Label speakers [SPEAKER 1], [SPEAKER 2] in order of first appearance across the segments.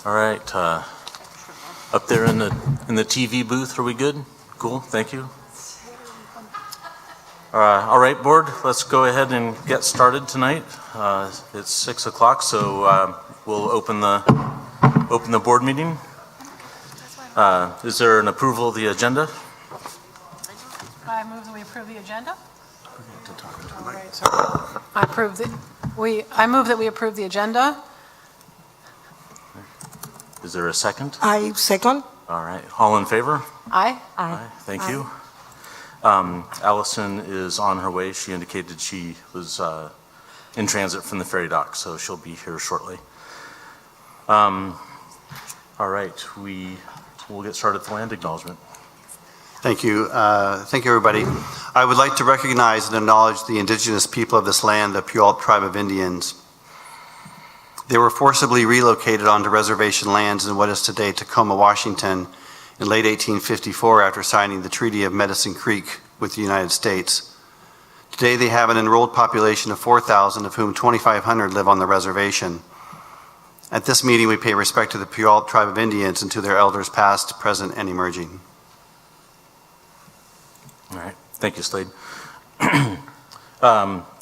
[SPEAKER 1] All right, up there in the TV booth, are we good? Cool, thank you. All right, board, let's go ahead and get started tonight. It's 6 o'clock, so we'll open the board meeting. Is there an approval of the agenda?
[SPEAKER 2] I move that we approve the agenda. All right, so I move that we approve the agenda.
[SPEAKER 1] Is there a second?
[SPEAKER 3] I second.
[SPEAKER 1] All right, all in favor?
[SPEAKER 2] Aye.
[SPEAKER 1] Aye. Thank you. Allison is on her way. She indicated she was in transit from the ferry dock, so she'll be here shortly. All right, we'll get started with the land acknowledgement.
[SPEAKER 4] Thank you. Thank you, everybody. I would like to recognize and acknowledge the indigenous people of this land, the Puyallup Tribe of Indians. They were forcibly relocated onto reservation lands in what is today Tacoma, Washington, in late 1854 after signing the Treaty of Medicine Creek with the United States. Today they have an enrolled population of 4,000, of whom 2,500 live on the reservation. At this meeting, we pay respect to the Puyallup Tribe of Indians and to their elders past, present, and emerging.
[SPEAKER 1] All right, thank you, Slade. The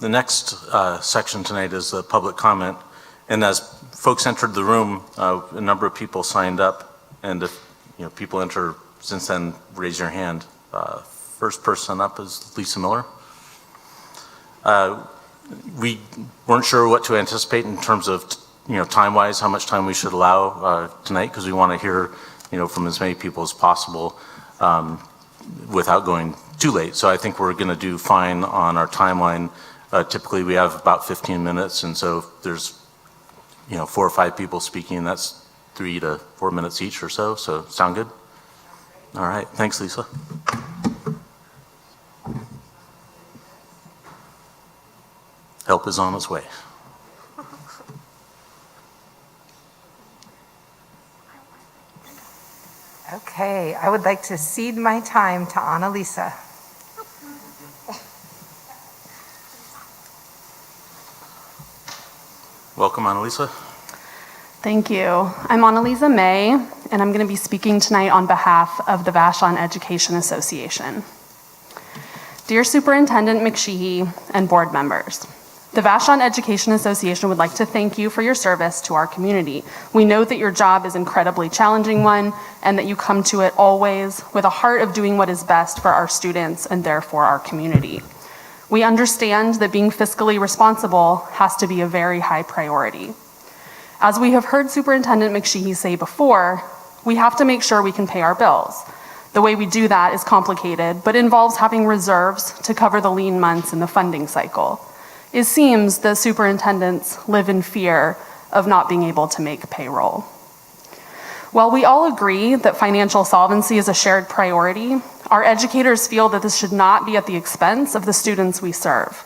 [SPEAKER 1] next section tonight is the public comment. And as folks entered the room, a number of people signed up, and if people enter since then, raise your hand. First person up is Lisa Miller. We weren't sure what to anticipate in terms of time-wise, how much time we should allow tonight, because we want to hear from as many people as possible without going too late. So I think we're going to do fine on our timeline. Typically we have about 15 minutes, and so if there's 4 or 5 people speaking, that's 3 to 4 minutes each or so. So sound good? All right, thanks, Lisa. Help is on its way.
[SPEAKER 5] Okay, I would like to cede my time to Annalisa.
[SPEAKER 1] Welcome, Annalisa.
[SPEAKER 6] Thank you. I'm Annalisa May, and I'm going to be speaking tonight on behalf of the Vashon Education Association. Dear Superintendent McSheehy and board members, the Vashon Education Association would like to thank you for your service to our community. We know that your job is an incredibly challenging one, and that you come to it always with a heart of doing what is best for our students and therefore our community. We understand that being fiscally responsible has to be a very high priority. As we have heard Superintendent McSheehy say before, we have to make sure we can pay our bills. The way we do that is complicated, but involves having reserves to cover the lean months in the funding cycle. It seems that superintendents live in fear of not being able to make payroll. While we all agree that financial solvency is a shared priority, our educators feel that this should not be at the expense of the students we serve.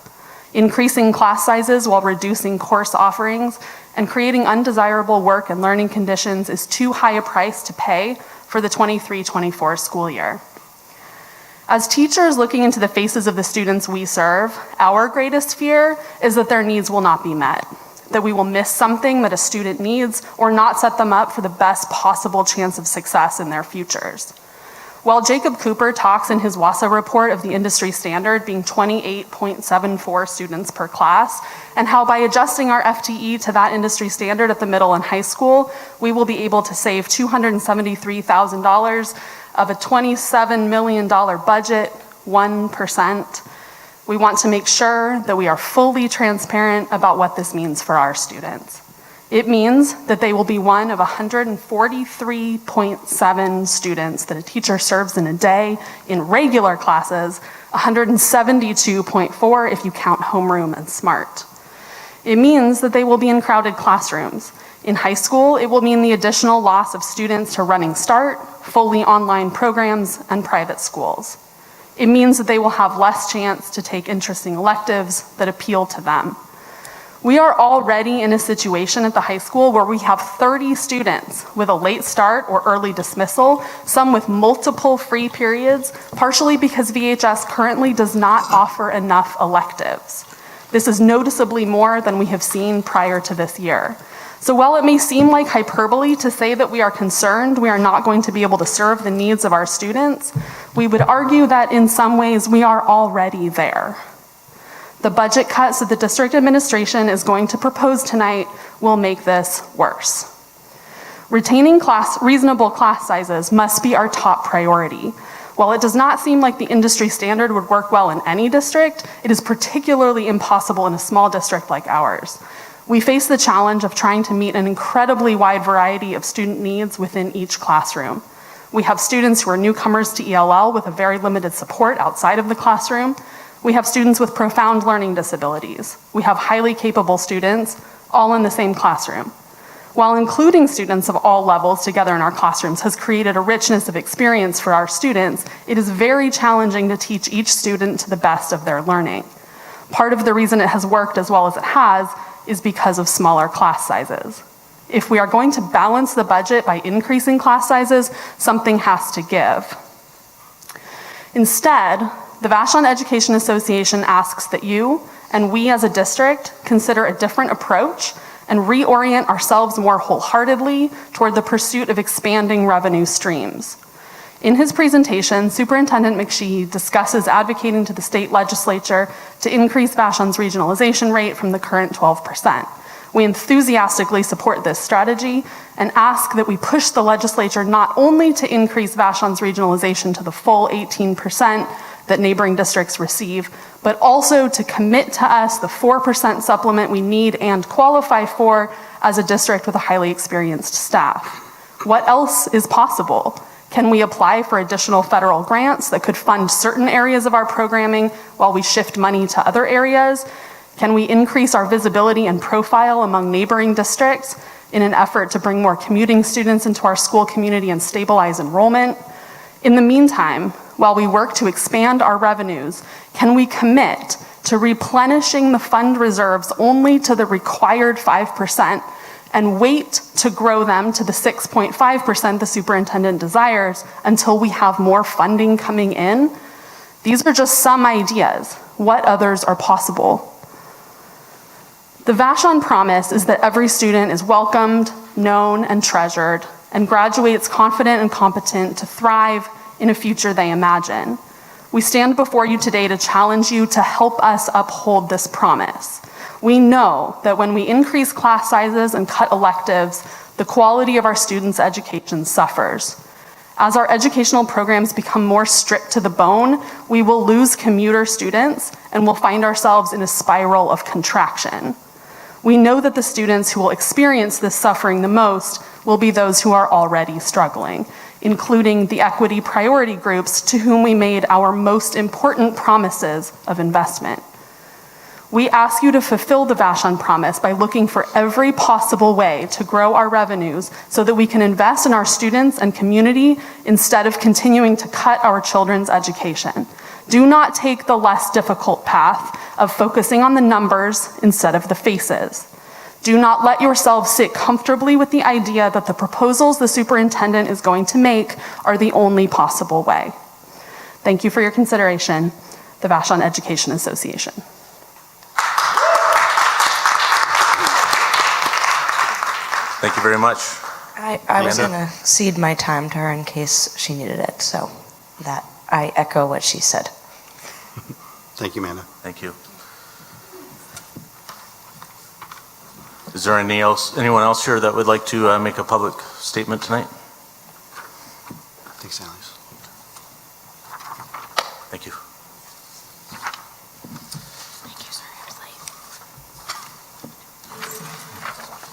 [SPEAKER 6] Increasing class sizes while reducing course offerings and creating undesirable work and learning conditions is too high a price to pay for the 23-24 school year. As teachers looking into the faces of the students we serve, our greatest fear is that their needs will not be met, that we will miss something that a student needs or not set them up for the best possible chance of success in their futures. While Jacob Cooper talks in his WASA report of the industry standard being 28.74 students per class, and how by adjusting our FTE to that industry standard at the middle and high school, we will be able to save $273,000 of a $27 million budget, 1%. We want to make sure that we are fully transparent about what this means for our students. It means that they will be one of 143.7 students that a teacher serves in a day in regular classes, 172.4 if you count homeroom and SMART. It means that they will be in crowded classrooms. In high school, it will mean the additional loss of students to Running Start, fully online programs, and private schools. It means that they will have less chance to take interesting electives that appeal to them. We are already in a situation at the high school where we have 30 students with a late start or early dismissal, some with multiple free periods, partially because VHS currently does not offer enough electives. This is noticeably more than we have seen prior to this year. So while it may seem like hyperbole to say that we are concerned we are not going to be able to serve the needs of our students, we would argue that in some ways we are already there. The budget cuts that the district administration is going to propose tonight will make this worse. Retaining reasonable class sizes must be our top priority. While it does not seem like the industry standard would work well in any district, it is particularly impossible in a small district like ours. We face the challenge of trying to meet an incredibly wide variety of student needs within each classroom. We have students who are newcomers to ELL with a very limited support outside of the classroom. We have students with profound learning disabilities. We have highly capable students, all in the same classroom. While including students of all levels together in our classrooms has created a richness of experience for our students, it is very challenging to teach each student to the best of their learning. Part of the reason it has worked as well as it has is because of smaller class sizes. If we are going to balance the budget by increasing class sizes, something has to give. Instead, the Vashon Education Association asks that you and we as a district consider a different approach and reorient ourselves more wholeheartedly toward the pursuit of expanding revenue streams. In his presentation, Superintendent McShee discusses advocating to the state legislature to increase Vashon's regionalization rate from the current 12%. We enthusiastically support this strategy and ask that we push the legislature not only to increase Vashon's regionalization to the full 18% that neighboring districts receive, but also to commit to us the 4% supplement we need and qualify for as a district with a highly experienced staff. What else is possible? Can we apply for additional federal grants that could fund certain areas of our programming while we shift money to other areas? Can we increase our visibility and profile among neighboring districts in an effort to bring more commuting students into our school community and stabilize enrollment? In the meantime, while we work to expand our revenues, can we commit to replenishing the fund reserves only to the required 5% and wait to grow them to the 6.5% the superintendent desires until we have more funding coming in? These are just some ideas. What others are possible? The Vashon promise is that every student is welcomed, known, and treasured, and graduates confident and competent to thrive in a future they imagine. We stand before you today to challenge you to help us uphold this promise. We know that when we increase class sizes and cut electives, the quality of our students' education suffers. As our educational programs become more stripped to the bone, we will lose commuter students and will find ourselves in a spiral of contraction. We know that the students who will experience this suffering the most will be those who are already struggling, including the equity priority groups to whom we made our most important promises of investment. We ask you to fulfill the Vashon promise by looking for every possible way to grow our revenues so that we can invest in our students and community instead of continuing to cut our children's education. Do not take the less difficult path of focusing on the numbers instead of the faces. Do not let yourselves sit comfortably with the idea that the proposals the superintendent is going to make are the only possible way. Thank you for your consideration. The Vashon Education Association.
[SPEAKER 1] Thank you very much.
[SPEAKER 3] I was
[SPEAKER 1] Amanda?
[SPEAKER 3] going to cede my time to her in case she needed it, so that I echo what she said.
[SPEAKER 4] Thank you, Amanda.
[SPEAKER 1] Thank you. Is there anyone else here that would like to make a public statement tonight?
[SPEAKER 4] Thanks, Alice.
[SPEAKER 1] Thank you.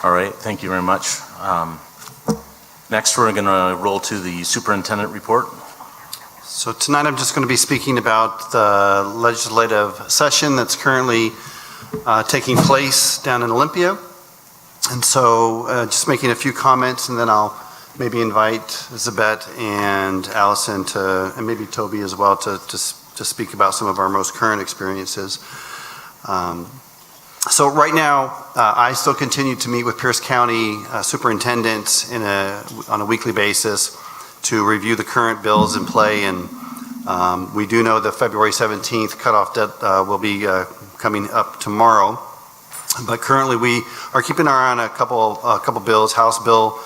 [SPEAKER 1] All right, thank you very much. Next, we're going to roll to the superintendent report.
[SPEAKER 4] So tonight I'm just going to be speaking about the legislative session that's currently taking place down in Olympia. And so just making a few comments, and then I'll maybe invite Zabet and Allison and maybe Toby as well to speak about some of our most current experiences. So right now, I still continue to meet with Pierce County superintendents on a weekly basis to review the current bills in play. And we do know the February 17th cutoff will be coming up tomorrow. But currently, we are keeping our eye on a couple bills, House Bill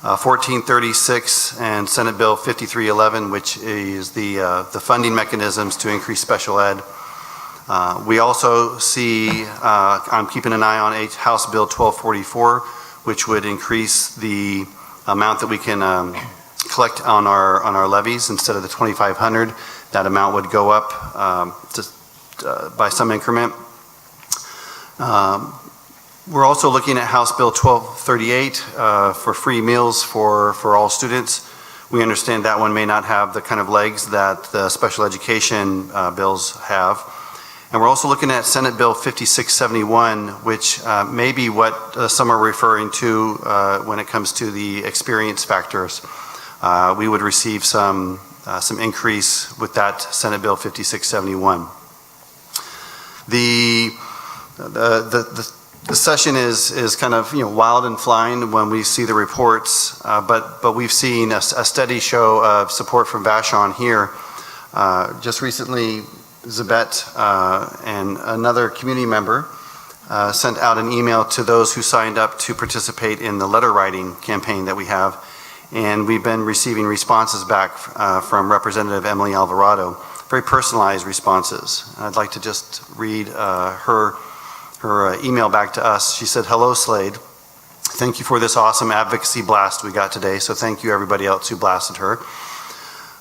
[SPEAKER 4] 1436 and Senate Bill 5311, which is the funding mechanisms to increase special ed. We also see, I'm keeping an eye on House Bill 1244, which would increase the amount that we can collect on our levies. Instead of the $2,500, that amount would go up by some increment. We're also looking at House Bill 1238 for free meals for all students. We understand that one may not have the kind of legs that the special education bills have. And we're also looking at Senate Bill 5671, which may be what some are referring to when it comes to the experience factors. We would receive some increase with that Senate Bill 5671. The session is kind of wild and flying when we see the reports, but we've seen a steady show of support from Vashon here. Just recently, Zabet and another community member sent out an email to those who signed up to participate in the letter writing campaign that we have, and we've been receiving responses back from Representative Emily Alvarado, very personalized responses. I'd like to just read her email back to us. She said, "Hello, Slade. Thank you for this awesome advocacy blast we got today." So thank you everybody else who blasted her.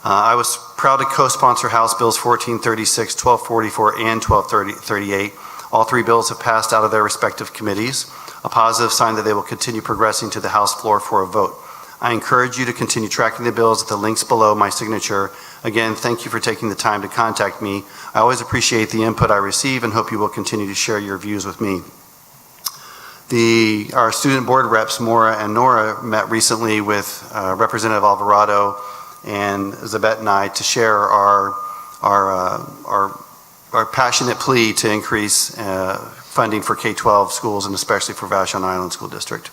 [SPEAKER 4] I was proud to co-sponsor House Bills 1436, 1244, and 1238. All three bills have passed out of their respective committees, a positive sign that they will continue progressing to the House floor for a vote. I encourage you to continue tracking the bills at the links below my signature. Again, thank you for taking the time to contact me. I always appreciate the input I receive and hope you will continue to share your views with me. Our student board reps, Maura and Nora, met recently with Representative Alvarado and Zabet and I to share our passionate plea to increase funding for K-12 schools and especially for Vashon Island School District.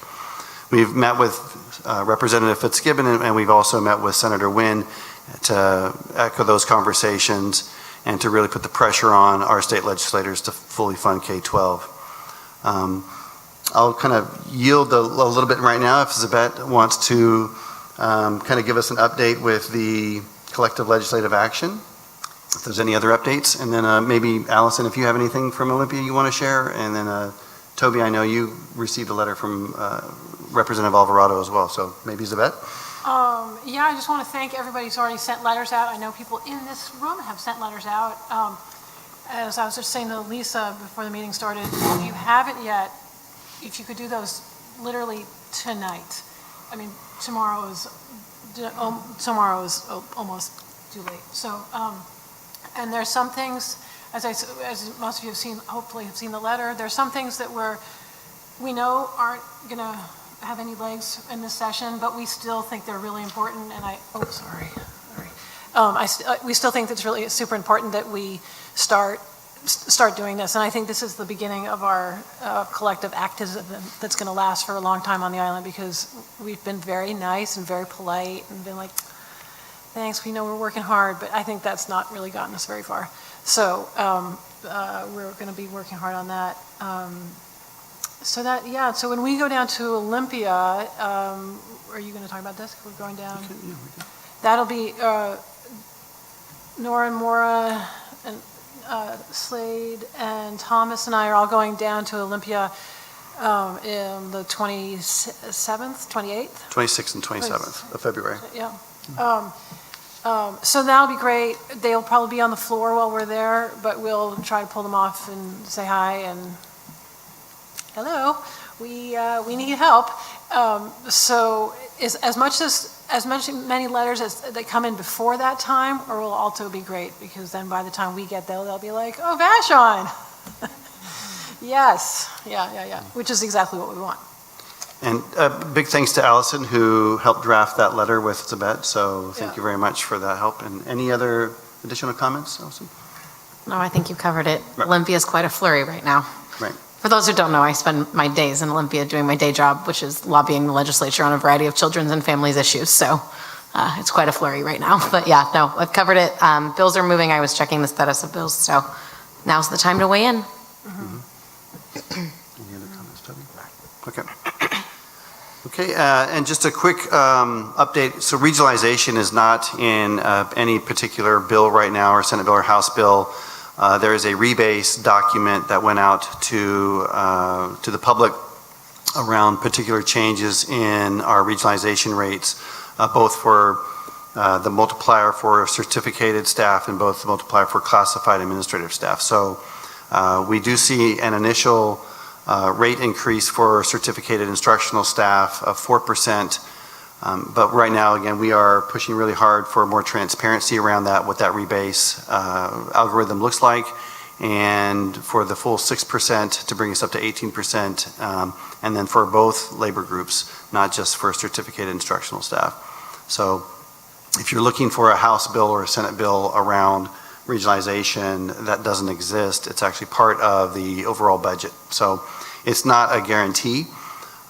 [SPEAKER 4] We've met with Representative Fitzgibbon and we've also met with Senator Wynn to echo those conversations and to really put the pressure on our state legislators to fully fund K-12. I'll kind of yield a little bit right now if Zabet wants to kind of give us an update with the collective legislative action, if there's any other updates, and then maybe Allison, if you have anything from Olympia you want to share, and then Toby, I know you received a letter from Representative Alvarado as well, so maybe Zabet?
[SPEAKER 2] Yeah, I just want to thank everybody who's already sent letters out. I know people in this room have sent letters out. As I was just saying to Lisa before the meeting started, if you haven't yet, if you could do those literally tonight. I mean, tomorrow is almost too late. So, and there's some things, as most of you have seen, hopefully have seen the letter, there's some things that we know aren't going to have any legs in this session, but we still think they're really important. And we still think it's really super important that we start doing this. And I think this is the beginning of our collective activism that's going to last for a long time on the island, because we've been very nice and very polite and been like, thanks, we know we're working hard, but I think that's not really gotten us very far. So we're going to be working hard on that. So when we go down to Olympia, are you going to talk about this? We're going down.
[SPEAKER 4] Okay, yeah, we can.
[SPEAKER 2] That'll be Nora and Maura and Slade and Thomas and I are all going down to Olympia in the 27th, 28th?
[SPEAKER 4] 26th and 27th of February.
[SPEAKER 2] Yeah. So that'll be great. They'll probably be on the floor while we're there, but we'll try to pull them off and say hi and hello. We need help. So many letters as that come in before that time, or will also be great, because then by the time we get there, they'll be like, oh, Vashon. Yes. Yeah. Which is exactly what we want.
[SPEAKER 4] And big thanks to Allison, who helped draft that letter with Zabet. So thank you very much for that help. And any other additional comments, Allison?
[SPEAKER 7] No, I think you covered it.
[SPEAKER 4] Right.
[SPEAKER 7] Olympia is quite a flurry right now.
[SPEAKER 4] Right.
[SPEAKER 7] For those who don't know, I spend my days in Olympia doing my day job, which is lobbying the legislature on a variety of children's and families issues. So it's quite a flurry right now. But yeah, no, I've covered it. Bills are moving. I was checking the status of bills. So now's the time to weigh in.
[SPEAKER 4] Mm-hmm. Any Okay. Okay, and just a quick update. So regionalization is not in any particular bill right now, or Senate bill or House bill. There is a rebase document that went out to the public around particular changes in our regionalization rates, both for the multiplier for certificated staff and both the multiplier for classified administrative staff. So we do see an initial rate increase for certificated instructional staff of 4%. But right now, again, we are pushing really hard for more transparency around that, what that rebase algorithm looks like, and for the full 6% to bring us up to 18%, and then for both labor groups, not just for certificated instructional staff. So if you're looking for a House bill or a Senate bill around regionalization, that doesn't exist. It's actually part of the overall budget. So it's not a guarantee.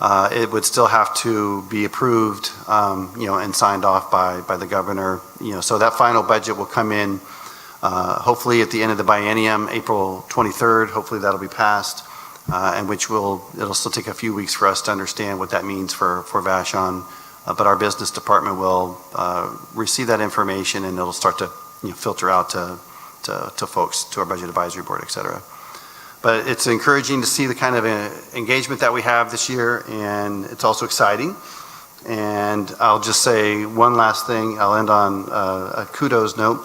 [SPEAKER 4] It would still have to be approved, and signed off by the governor. So that final budget will come in hopefully at the end of the biennium, April 23rd. Hopefully that'll be passed, and it'll still take a few weeks for us to understand what that means for Vashon. But our business department will receive that information, and it'll start to filter out to folks, to our budget advisory board, et cetera. But it's encouraging to see the kind of engagement that we have this year, and it's also exciting. And I'll just say one last thing. I'll end on a kudos note.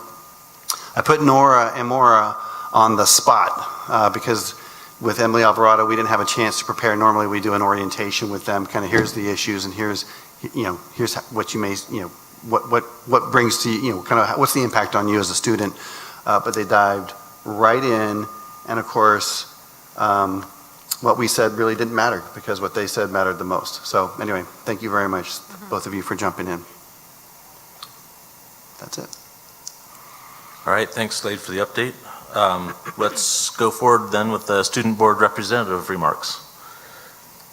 [SPEAKER 4] I put Nora and Maura on the spot because with Emily Alvarado, we didn't have a chance to prepare. Normally we do an orientation with them, kind of here's the issues and here's what you may, what brings to you, kind of what's the impact on you as a student. But they dived right in, and of course, what we said really didn't matter because what they said mattered the most. So anyway, thank you very much, both of you, for jumping in. That's it.
[SPEAKER 1] All right, thanks, Slade, for the update. Let's go forward then with the student board representative remarks.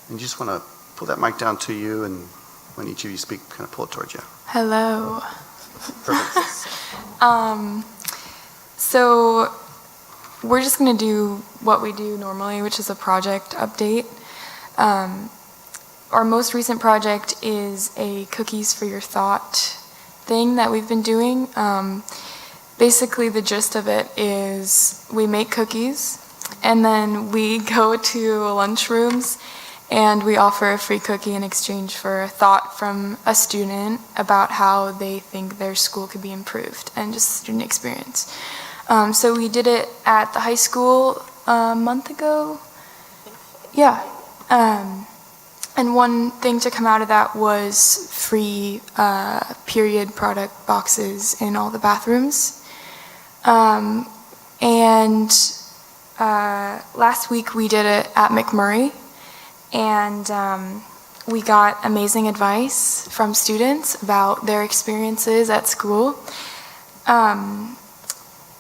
[SPEAKER 4] And you just want to pull that mic down to you, and when each of you speak, kind of pull it towards you.
[SPEAKER 8] Hello.
[SPEAKER 4] Perfect.
[SPEAKER 8] So we're just going to do what we do normally, which is a project update. Our most recent project is a Cookies for Your Thought thing that we've been doing. Basically, the gist of it is we make cookies, and then we go to lunchrooms, and we offer a free cookie in exchange for a thought from a student about how they think their school could be improved, and just student experience. So we did it at the high school a month ago. Yeah. And one thing to come out of that was free period product boxes in all the bathrooms. And last week we did it at McMurray, and we got amazing advice from students about their experiences at school.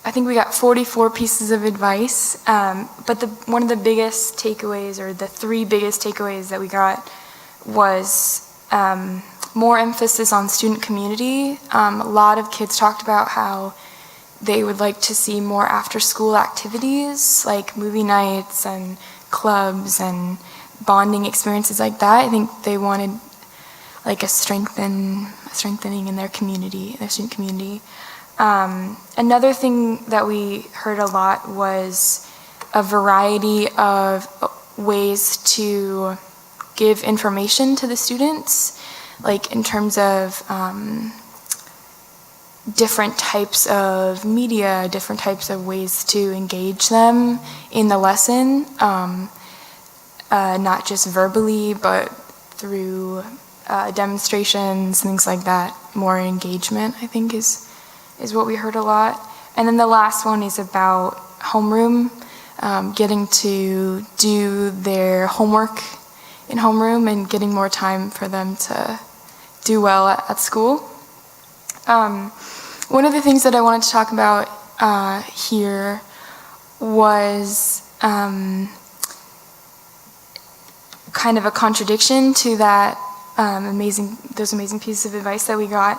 [SPEAKER 8] I think we got 44 pieces of advice, but one of the biggest takeaways, or the three biggest takeaways that we got, was more emphasis on student community. A lot of kids talked about how they would like to see more after-school activities, like movie nights and clubs and bonding experiences like that. I think they wanted like a strengthening in their community, their student community. Another thing that we heard a lot was a variety of ways to give information to the students, like in terms of different types of media, different types of ways to engage them in the lesson, not just verbally, but through demonstrations, things like that. More engagement, I think, is what we heard a lot. And then the last one is about homeroom, getting to do their homework in homeroom and getting more time for them to do well at school. One of the things that I wanted to talk about here was kind of a contradiction to that those amazing pieces of advice that we got.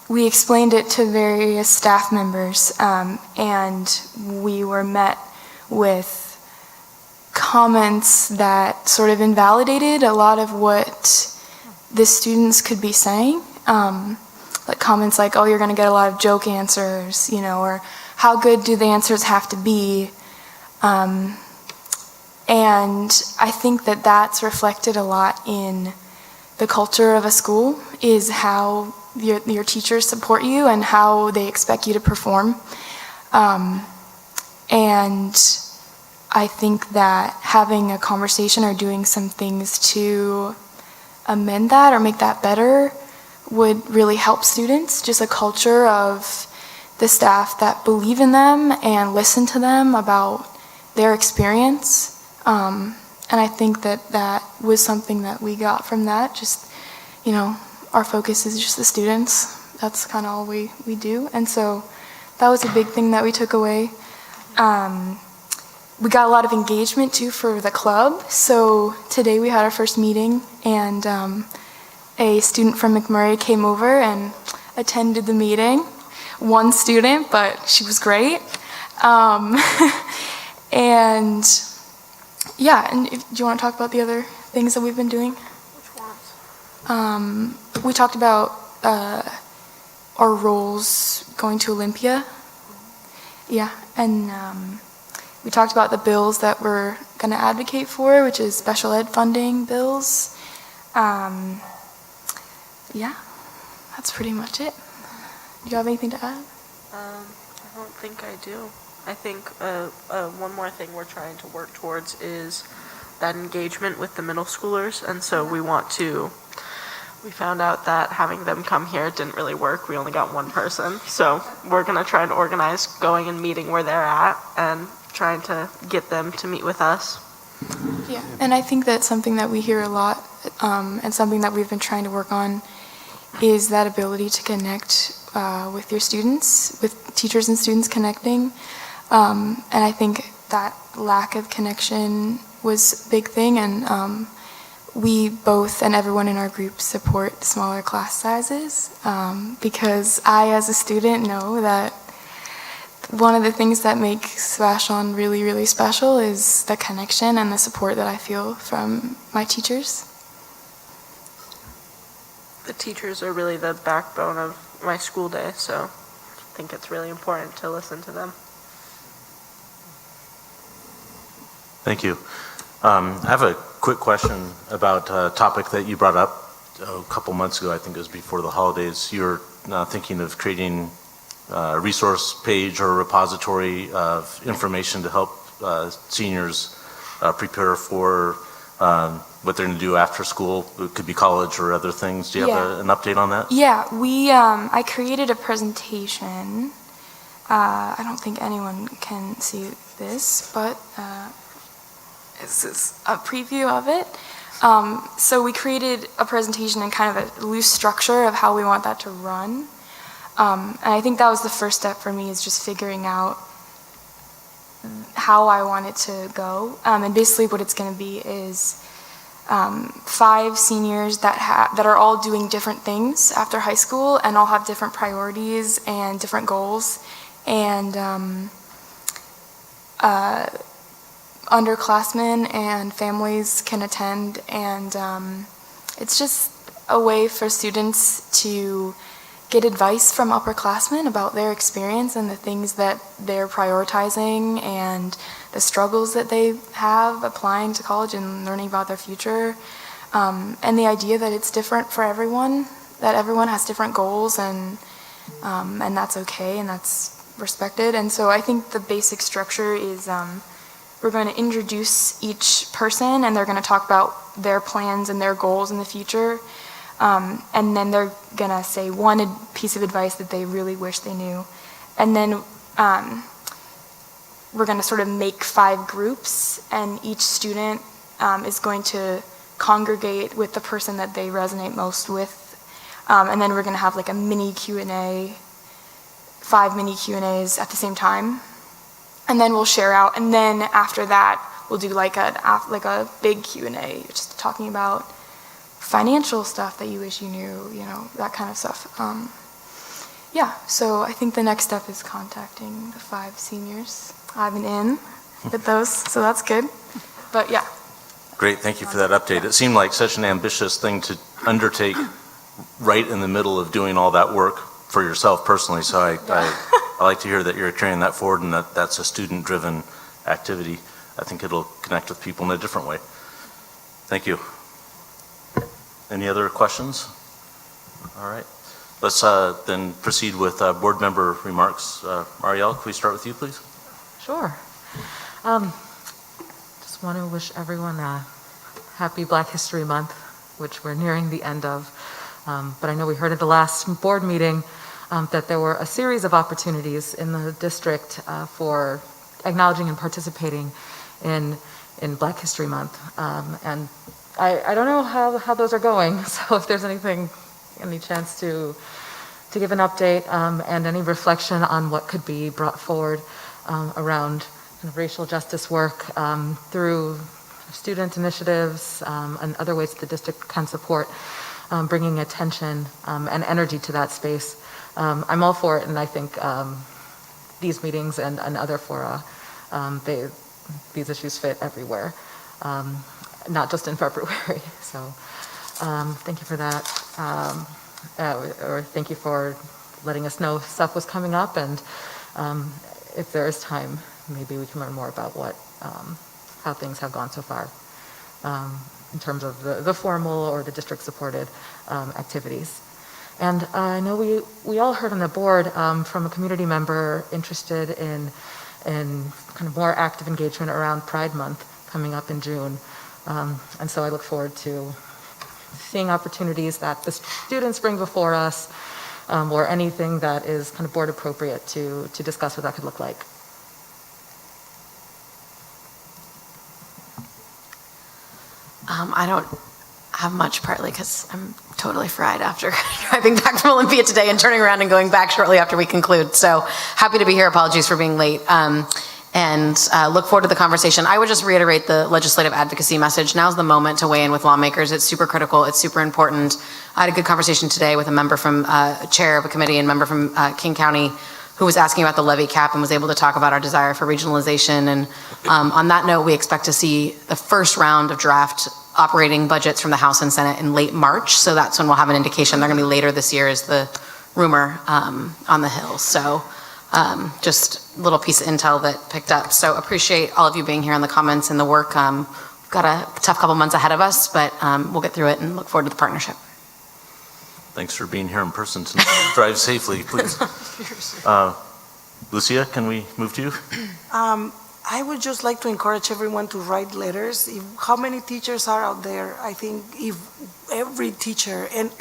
[SPEAKER 8] We explained it to various staff members, and we were met with comments that sort of invalidated a lot of what the students could be saying. Like comments like, oh, you're going to get a lot of joke answers, you know, or how good do the answers have to be? And I think that that's reflected a lot in the culture of a school, is how your teachers support you and how they expect you to perform. And I think that having a conversation or doing some things to amend that or make that better would really help students. Just a culture of the staff that believe in them and listen to them about their experience. And I think that that was something that we got from that. Just, you know, our focus is just the students. That's kind of all we do. And so that was a big thing that we took away. We got a lot of engagement too for the club. So today we had our first meeting, and a student from McMurray came over and attended the meeting. One student, but she was great. And yeah, and do you want to talk about the other things that we've been doing?
[SPEAKER 2] Which ones?
[SPEAKER 8] We talked about our roles going to Olympia. Yeah, and we talked about the bills that we're going to advocate for, which is special ed funding bills. Yeah, that's pretty much it. Do you have anything to add?
[SPEAKER 9] I don't think I do. I think one more thing we're trying to work towards is that engagement with the middle schoolers, and so we found out that having them come here didn't really work. We only got one person, so we're going to try and organize going and meeting where they're at and trying to get them to meet with us.
[SPEAKER 8] Yeah, and I think that's something that we hear a lot, and something that we've been trying to work on is that ability to connect with your students, with teachers and students connecting. And I think that lack of connection was a big thing, and we both and everyone in our group support smaller class sizes, because I, as a student, know that one of the things that makes Vashon really, really special is the connection and the support that I feel from my teachers.
[SPEAKER 9] The teachers are really the backbone of my school day, so I think it's really important to listen to them.
[SPEAKER 1] Thank you. I have a quick question about a topic that you brought up a couple months ago. I think it was before the holidays. You were thinking of creating a resource page or a repository of information to help seniors prepare for what they're going to do after school. It could be college or other things. Do you have an update on that?
[SPEAKER 8] Yeah, I created a presentation. I don't think anyone can see this, but this is a preview of it. So we created a presentation and kind of a loose structure of how we want that to run. And I think that was the first step for me, is just figuring out how I want it to go. And basically what it's going to be is 5 seniors that are all doing different things after high school and all have different priorities and different goals. And underclassmen and families can attend, and it's just a way for students to get advice from upperclassmen about their experience and the things that they're prioritizing and the struggles that they have applying to college and learning about their future, and the idea that it's different for everyone, that everyone has different goals, and that's okay and that's respected. And so I think the basic structure is we're going to introduce each person, and they're going to talk about their plans and their goals in the future. And then they're going to say one piece of advice that they really wish they knew. And then we're going to sort of make 5 groups, and each student is going to congregate with the person that they resonate most with. And then we're going to have like a mini Q&A, 5 mini Q&As at the same time. And then we'll share out, and then after that, we'll do like a big Q&A, just talking about financial stuff that you wish you knew, you know, that kind of stuff. Yeah, so I think the next step is contacting the 5 seniors. I have an in with those, so that's good. But yeah,
[SPEAKER 1] Great, thank you for that update. It seemed like such an ambitious thing to undertake right in the middle of doing all that work for yourself personally, so I like to hear that you're carrying that forward and that that's a student-driven activity. I think it'll connect with people in a different way. Thank you. Any other questions? All right. Let's then proceed with board member remarks. Ariel, can we start with you, please?
[SPEAKER 10] Sure. Just want to wish everyone a happy Black History Month, which we're nearing the end of. But I know we heard at the last board meeting that there were a series of opportunities in the district for acknowledging and participating in Black History Month. And I don't know how those are going, so if there's any chance to give an update and any reflection on what could be brought forward around kind of racial justice work through student initiatives and other ways the district can support bringing attention and energy to that space. I'm all for it, and I think these meetings and other fora, these issues fit everywhere, not just in February. So thank you for that. Or thank you for letting us know stuff was coming up, and if there is time, maybe we can learn more about how things have gone so far in terms of the formal or the district-supported activities. And I know we all heard on the board from a community member interested in kind of more active engagement around Pride Month coming up in June. And so I look forward to seeing opportunities that the students bring before us or anything that is kind of board appropriate to discuss what that could look like.
[SPEAKER 7] I don't have much, partly because I'm totally fried after driving back from Olympia today and turning around and going back shortly after we conclude. So happy to be here. Apologies for being late. And look forward to the conversation. I would just reiterate the legislative advocacy message. Now's the moment to weigh in with lawmakers. It's super critical. It's super important. I had a good conversation today with a member from, chair of a committee and member from King County who was asking about the levy cap and was able to talk about our desire for regionalization. And on that note, we expect to see the first round of draft operating budgets from the House and Senate in late March. So that's when we'll have an indication. They're going to be later this year is the rumor on the Hill. So just a little piece of intel that picked up. So appreciate all of you being here on the comments and the work. We've got a tough couple months ahead of us, but we'll get through it and look forward to the partnership.
[SPEAKER 1] Thanks for being here in person tonight. Drive safely, please. Lucia, can we move to you?
[SPEAKER 11] I would just like to encourage everyone to write letters. How many teachers are out there? I think if every teacher and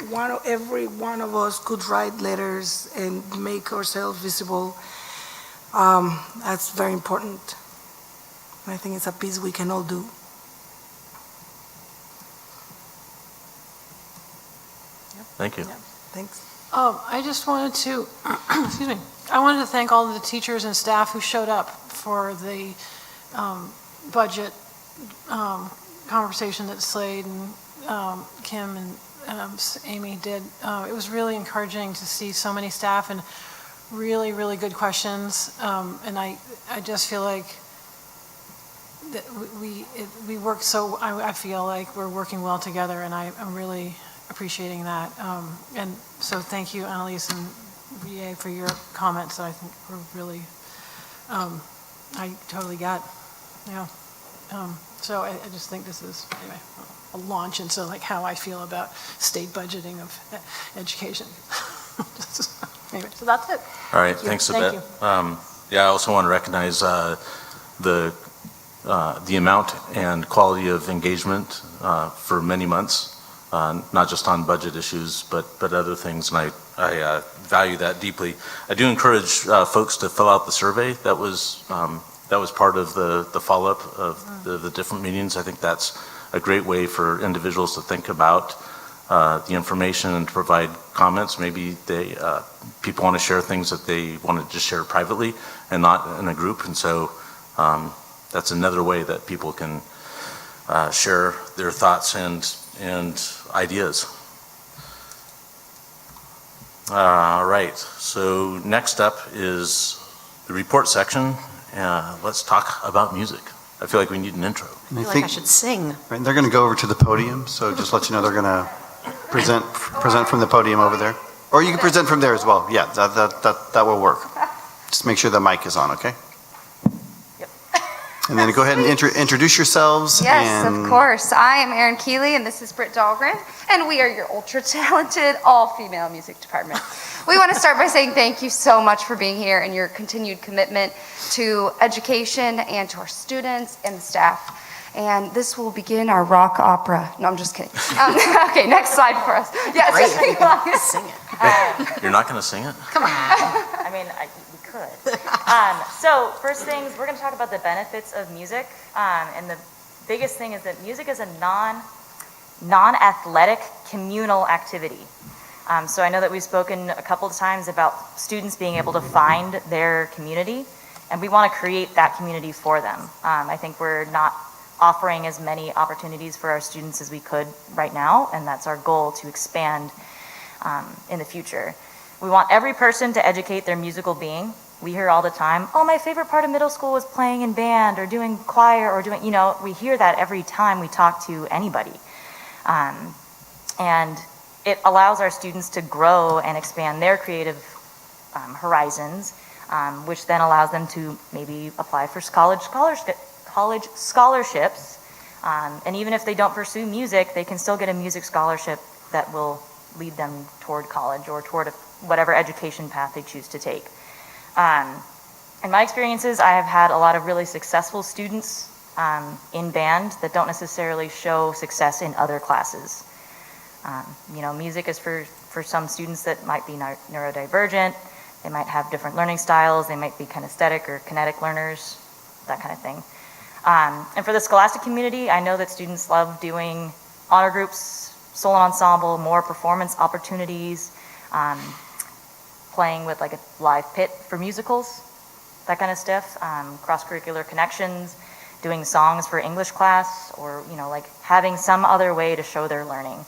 [SPEAKER 11] every one of us could write letters and make ourselves visible, that's very important. I think it's a piece we can all do.
[SPEAKER 1] Thank you.
[SPEAKER 11] Yeah, thanks.
[SPEAKER 2] I just wanted to, excuse me, I wanted to thank all of the teachers and staff who showed up for the budget conversation that Slade and Kim and Amy did. It was really encouraging to see so many staff and really, really good questions. And I just feel like that we work so, I feel like we're working well together, and I'm really appreciating that. And so thank you, Annalise and VA, for your comments that I think were really, I totally got. Yeah. So I just think this is, anyway, a launch into like how I feel about state budgeting of education. Anyway, so that's it.
[SPEAKER 1] All right, thanks a bit. Yeah, I also want to recognize the amount and quality of engagement for many months. Not just on budget issues, but other things, and I value that deeply. I do encourage folks to fill out the survey that was part of the follow-up of the different meetings. I think that's a great way for individuals to think about the information and to provide comments. Maybe people want to share things that they want to just share privately and not in a group, and so that's another way that people can share their thoughts and ideas. All right, so next up is the report section. Let's talk about music. I feel like we need an intro.
[SPEAKER 4] And
[SPEAKER 7] I feel like I should sing.
[SPEAKER 4] right, they're going to go over to the podium, so just let you know they're going to present from the podium over there. Or you can present from there as well. Yeah, that will work. Just make sure the mic is on, okay?
[SPEAKER 12] Yep.
[SPEAKER 4] And then go ahead and introduce yourselves.
[SPEAKER 12] Yes,
[SPEAKER 4] and
[SPEAKER 12] of course. I am Erin Keeley, and this is Britt Dahlgren, and we are your ultra-talented, all-female music department. We want to start by saying thank you so much for being here and your continued commitment to education and to our students and the staff. And this will begin our rock opera. No, I'm just kidding. Okay, next slide for us. Yes,
[SPEAKER 7] Great. Sing it.
[SPEAKER 1] You're not going to sing it?
[SPEAKER 7] Come on.
[SPEAKER 13] I mean, we could. So first things, we're going to talk about the benefits of music. And the biggest thing is that music is a non-athletic communal activity. So I know that we've spoken a couple of times about students being able to find their community, and we want to create that community for them. I think we're not offering as many opportunities for our students as we could right now, and that's our goal, to expand in the future. We want every person to educate their musical being. We hear all the time, oh, my favorite part of middle school was playing in band or doing choir or doing, we hear that every time we talk to anybody. And it allows our students to grow and expand their creative horizons, which then allows them to maybe apply for college scholarships. And even if they don't pursue music, they can still get a music scholarship that will lead them toward college or toward whatever education path they choose to take. In my experiences, I have had a lot of really successful students in band that don't necessarily show success in other classes. Music is for some students that might be neurodivergent, they might have different learning styles, they might be kinesthetic or kinetic learners, that kind of thing. And for the scholastic community, I know that students love doing honor groups, solo ensemble, more performance opportunities, playing with like a live pit for musicals, that kind of stuff, cross-curricular connections, doing songs for English class, or like having some other way to show their learning.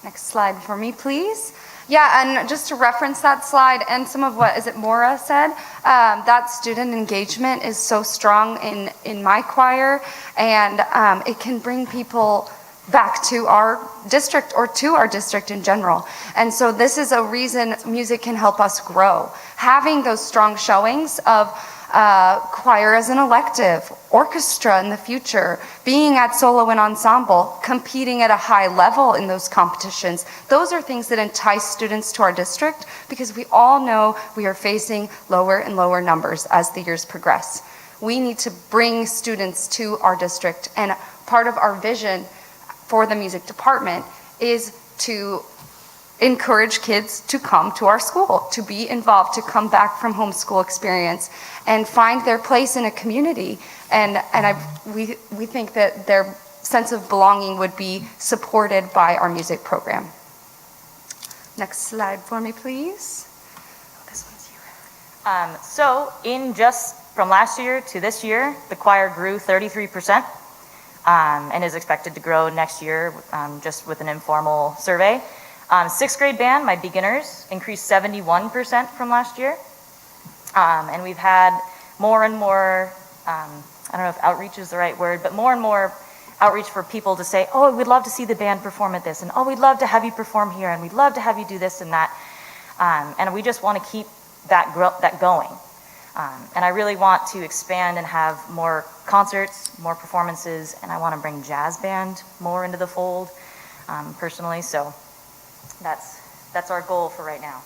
[SPEAKER 12] Next slide for me, please. Yeah, and just to reference that slide and some of what, is it Maura said, that student engagement is so strong in my choir, and it can bring people back to our district or to our district in general. And so this is a reason music can help us grow. Having those strong showings of choir as an elective, orchestra in the future, being at solo and ensemble, competing at a high level in those competitions, those are things that entice students to our district, because we all know we are facing lower and lower numbers as the years progress. We need to bring students to our district, and part of our vision for the music department is to encourage kids to come to our school, to be involved, to come back from homeschool experience and find their place in a community. And we think that their sense of belonging would be supported by our music program. Next slide for me, please. Oh, this one's you.
[SPEAKER 13] So in just from last year to this year, the choir grew 33%, and is expected to grow next year, just with an informal survey. Sixth grade band, my beginners, increased 71% from last year. And we've had more and more, I don't know if outreach is the right word, but more and more outreach for people to say, oh, we'd love to see the band perform at this, and oh, we'd love to have you perform here, and we'd love to have you do this and that. And we just want to keep that going. And I really want to expand and have more concerts, more performances, and I want to bring jazz band more into the fold, personally. So that's our goal for right now.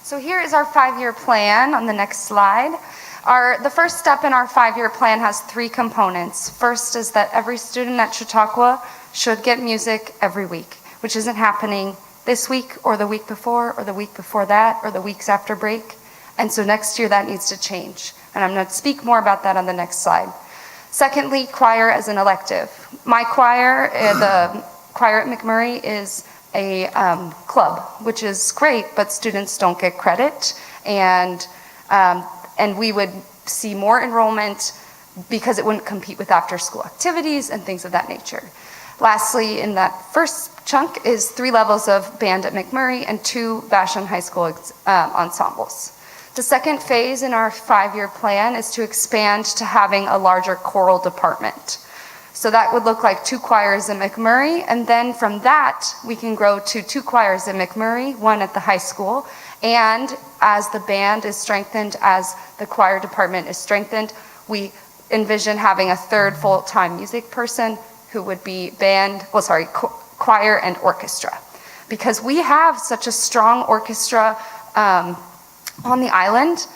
[SPEAKER 12] So here is our 5-year plan on the next slide. The first step in our 5-year plan has 3 components. First is that every student at Chautauqua should get music every week, which isn't happening this week or the week before or the week before that or the weeks after break. And so next year that needs to change. And I'm going to speak more about that on the next slide. Secondly, choir as an elective. My choir, the choir at McMurray, is a club, which is great, but students don't get credit, and we would see more enrollment because it wouldn't compete with after-school activities and things of that nature. Lastly, in that first chunk is 3 levels of band at McMurray and 2 Vashon High School ensembles. The second phase in our 5-year plan is to expand to having a larger choral department. So that would look like 2 choirs in McMurray, and then from that, we can grow to 2 choirs in McMurray, 1 at the high school, and as the band is strengthened, as the choir department is strengthened, we envision having a 3rd full-time music person who would be choir and orchestra. Because we have such a strong orchestra on the island,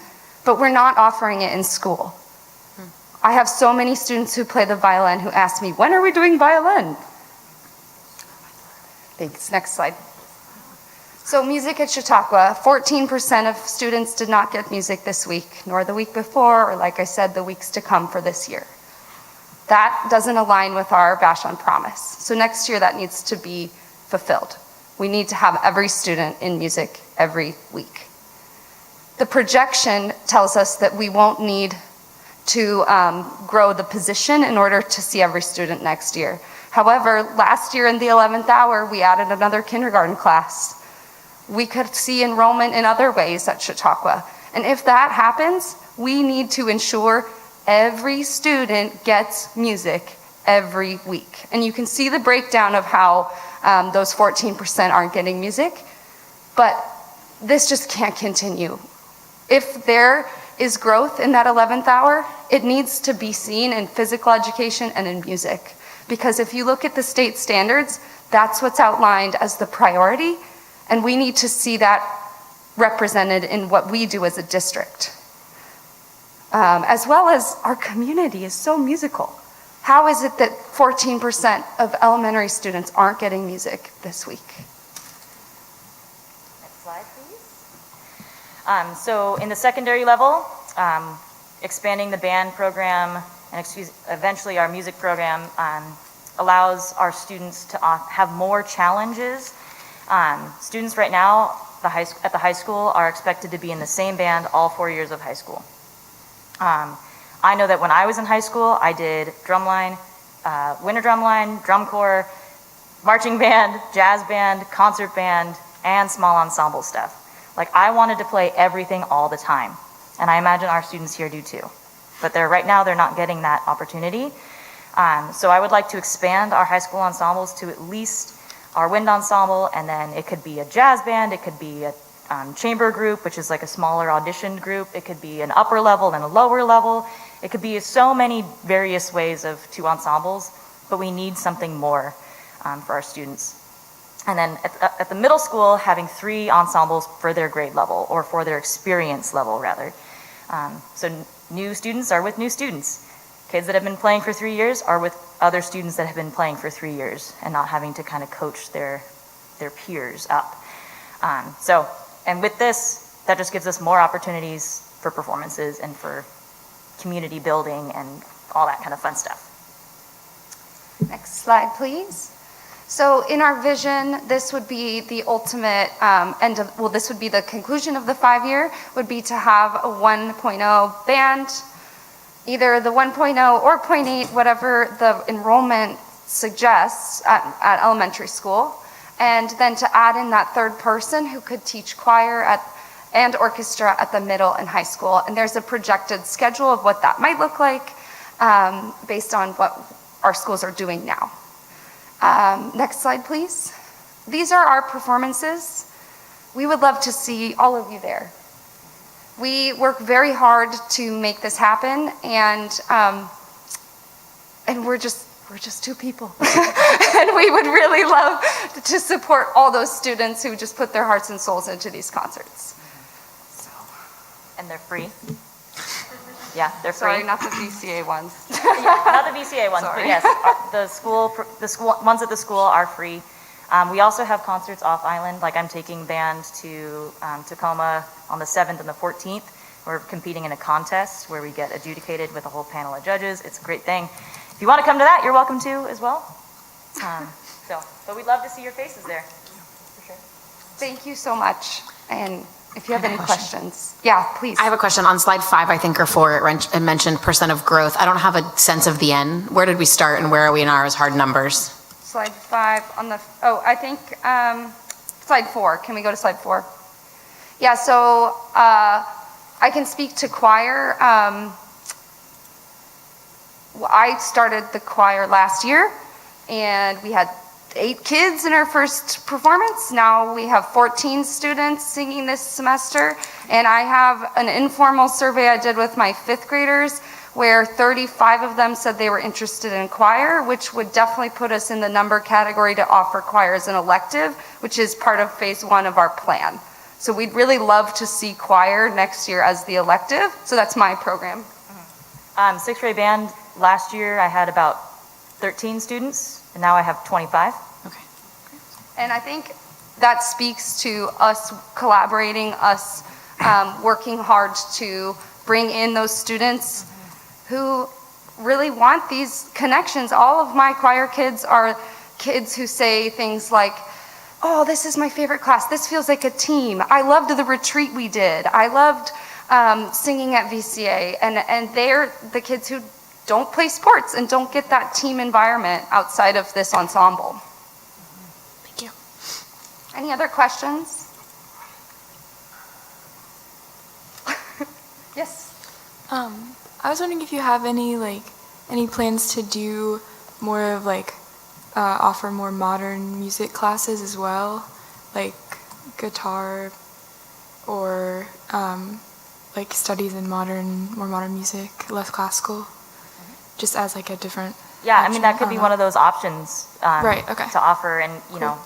[SPEAKER 12] but we're not offering it in school. I have so many students who play the violin who ask me, when are we doing violin? Thanks. Next slide. So music at Chautauqua, 14% of students did not get music this week, nor the week before, or like I said, the weeks to come for this year. That doesn't align with our Vashon promise. So next year that needs to be fulfilled. We need to have every student in music every week. The projection tells us that we won't need to grow the position in order to see every student next year. However, last year in the 11th hour, we added another kindergarten class. We could see enrollment in other ways at Chautauqua. And if that happens, we need to ensure every student gets music every week. And you can see the breakdown of how those 14% aren't getting music, but this just can't continue. If there is growth in that 11th hour, it needs to be seen in physical education and in music. Because if you look at the state standards, that's what's outlined as the priority, and we need to see that represented in what we do as a district. As well as our community is so musical. How is it that 14% of elementary students aren't getting music this week?
[SPEAKER 13] Next slide, please. So in the secondary level, expanding the band program and eventually our music program allows our students to have more challenges. Students right now at the high school are expected to be in the same band all 4 years of high school. I know that when I was in high school, I did drumline, winter drumline, drum corps, marching band, jazz band, concert band, and small ensemble stuff. Like, I wanted to play everything all the time, and I imagine our students here do too. But right now, they're not getting that opportunity. So I would like to expand our high school ensembles to at least our wind ensemble, and then it could be a jazz band, it could be a chamber group, which is like a smaller auditioned group. It could be an upper level and a lower level. It could be so many various ways of 2 ensembles, but we need something more for our students. And then at the middle school, having 3 ensembles for their grade level, or for their experience level, rather. So new students are with new students. Kids that have been playing for 3 years are with other students that have been playing for 3 years, and not having to kind of coach their peers up. And with this, that just gives us more opportunities for performances and for community building and all that kind of fun stuff.
[SPEAKER 12] Next slide, please. So in our vision, this would be the ultimate this would be the conclusion of the 5-year, would be to have a 1.0 band, either the 1.0 or 0.8, whatever the enrollment suggests at elementary school. And then to add in that 3rd person who could teach choir and orchestra at the middle and high school. And there's a projected schedule of what that might look like based on what our schools are doing now. Next slide, please. These are our performances. We would love to see all of you there. We work very hard to make this happen, and we're just 2 people. And we would really love to support all those students who just put their hearts and souls into these concerts.
[SPEAKER 13] And they're free. Yeah, they're free.
[SPEAKER 12] Sorry, not the VCA ones.
[SPEAKER 13] Yeah, not the VCA ones,
[SPEAKER 12] Sorry.
[SPEAKER 13] but yes, the school ones at the school are free. We also have concerts off island, like I'm taking band to Tacoma on the 7th and the 14th. We're competing in a contest where we get adjudicated with a whole panel of judges. It's a great thing. If you want to come to that, you're welcome to as well. But we'd love to see your faces there, for sure.
[SPEAKER 12] Thank you so much. And if you have any questions, yeah, please.
[SPEAKER 7] I have a question on slide 5, I think, or 4. It mentioned percent of growth. I don't have a sense of the end. Where did we start and where are we in ours hard numbers?
[SPEAKER 12] Slide 5 on the, I think slide 4. Can we go to slide 4? Yeah, so I can speak to choir. I started the choir last year, and we had 8 kids in our first performance. Now we have 14 students singing this semester, and I have an informal survey I did with my 5th graders where 35 of them said they were interested in choir, which would definitely put us in the number category to offer choir as an elective, which is part of phase 1 of our plan. So we'd really love to see choir next year as the elective. So that's my program.
[SPEAKER 13] 6th grade band, last year I had about 13 students, and now I have 25.
[SPEAKER 7] Okay.
[SPEAKER 12] And I think that speaks to us collaborating, us working hard to bring in those students who really want these connections. All of my choir kids are kids who say things like, oh, this is my favorite class. This feels like a team. I loved the retreat we did. I loved singing at VCA. And they're the kids who don't play sports and don't get that team environment outside of this ensemble.
[SPEAKER 7] Thank you.
[SPEAKER 12] Any other questions? Yes.
[SPEAKER 8] I was wondering if you have any plans to do more of offer more modern music classes as well, like guitar or studies in more modern music, less classical, just as a different.
[SPEAKER 13] Yeah, I mean, that could be one of those options
[SPEAKER 8] Right, okay.
[SPEAKER 13] to offer, and you know,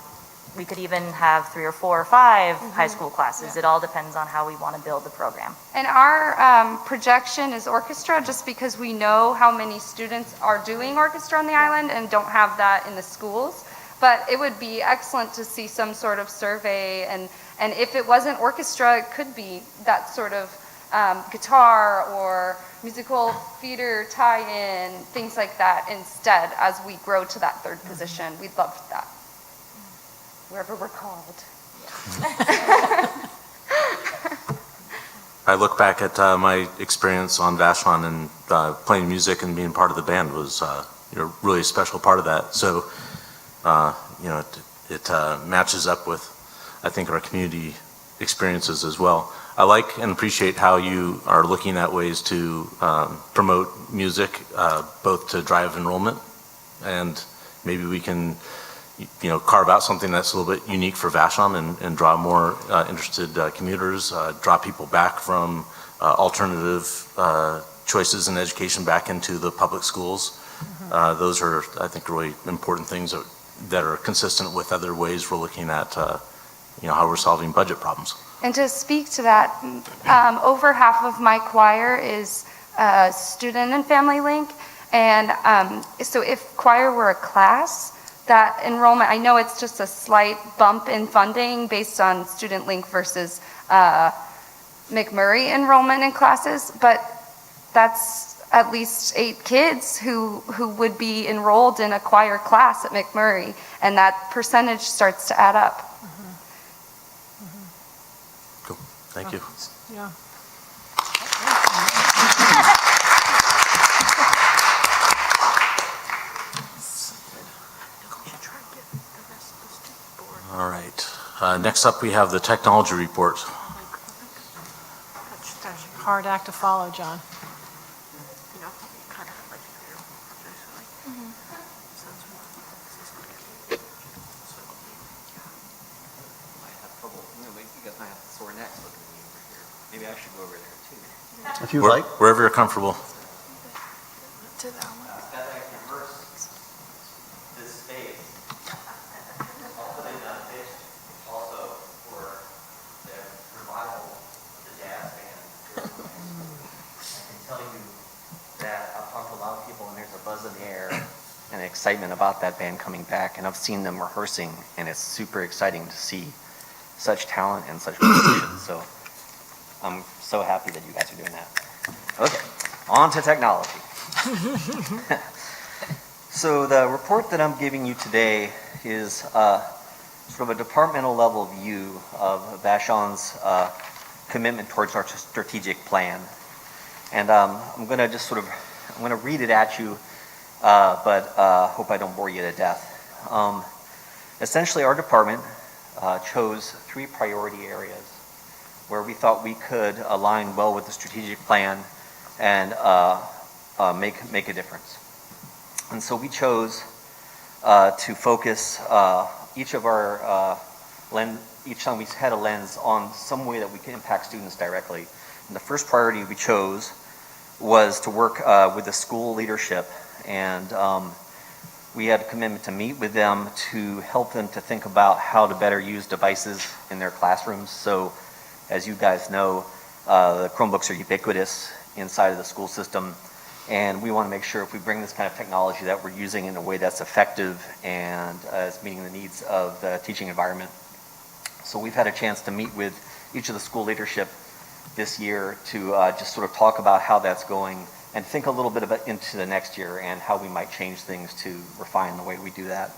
[SPEAKER 13] we could even have 3 or 4 or 5 high school classes. It all depends on how we want to build the program.
[SPEAKER 12] And our projection is orchestra, just because we know how many students are doing orchestra on the island and don't have that in the schools. But it would be excellent to see some sort of survey, and if it wasn't orchestra, it could be that sort of guitar or musical theater tie-in, things like that instead, as we grow to that 3rd position. We'd love that. Wherever we're called.
[SPEAKER 1] I look back at my experience on Vashon, and playing music and being part of the band was really a special part of that. So it matches up with, I think, our community experiences as well. I like and appreciate how you are looking at ways to promote music, both to drive enrollment, and maybe we can carve out something that's a little bit unique for Vashon and draw more interested commuters, draw people back from alternative choices in education back into the public schools. Those are, I think, really important things that are consistent with other ways we're looking at how we're solving budget problems.
[SPEAKER 12] And to speak to that, over half of my choir is student and family link. And so if choir were a class, that enrollment, I know it's just a slight bump in funding based on student link versus McMurray enrollment in classes, but that's at least 8 kids who would be enrolled in a choir class at McMurray, and that percentage starts to add up.
[SPEAKER 1] Cool, thank you.
[SPEAKER 2] Yeah.
[SPEAKER 1] All right. Next up, we have the technology report.
[SPEAKER 2] Hard act to follow, John.
[SPEAKER 14] Maybe I should go over there too.
[SPEAKER 4] If you like.
[SPEAKER 1] Wherever you're comfortable.
[SPEAKER 8] To that one.
[SPEAKER 14] This space. Also for the revival of the jazz band. I can tell you that I've talked to a lot of people and there's a buzz in the air and excitement about that band coming back, and I've seen them rehearsing, and it's super exciting to see such talent and such musicians. So I'm so happy that you guys are doing that. Okay, on to technology. So the report that I'm giving you today is sort of a departmental level view of Vashon's commitment towards our strategic plan. And I'm going to just I'm going to read it at you, but hope I don't bore you to death. Essentially, our department chose 3 priority areas where we thought we could align well with the strategic plan and make a difference. And so we chose to focus each time we had a lens on some way that we could impact students directly. And the first priority we chose was to work with the school leadership, and we had a commitment to meet with them to help them to think about how to better use devices in their classrooms. So as you guys know, the Chromebooks are ubiquitous inside of the school system, and we want to make sure if we bring this kind of technology that we're using in a way that's effective and is meeting the needs of the teaching environment. So we've had a chance to meet with each of the school leadership this year to just sort of talk about how that's going and think a little bit about into the next year and how we might change things to refine the way we do that.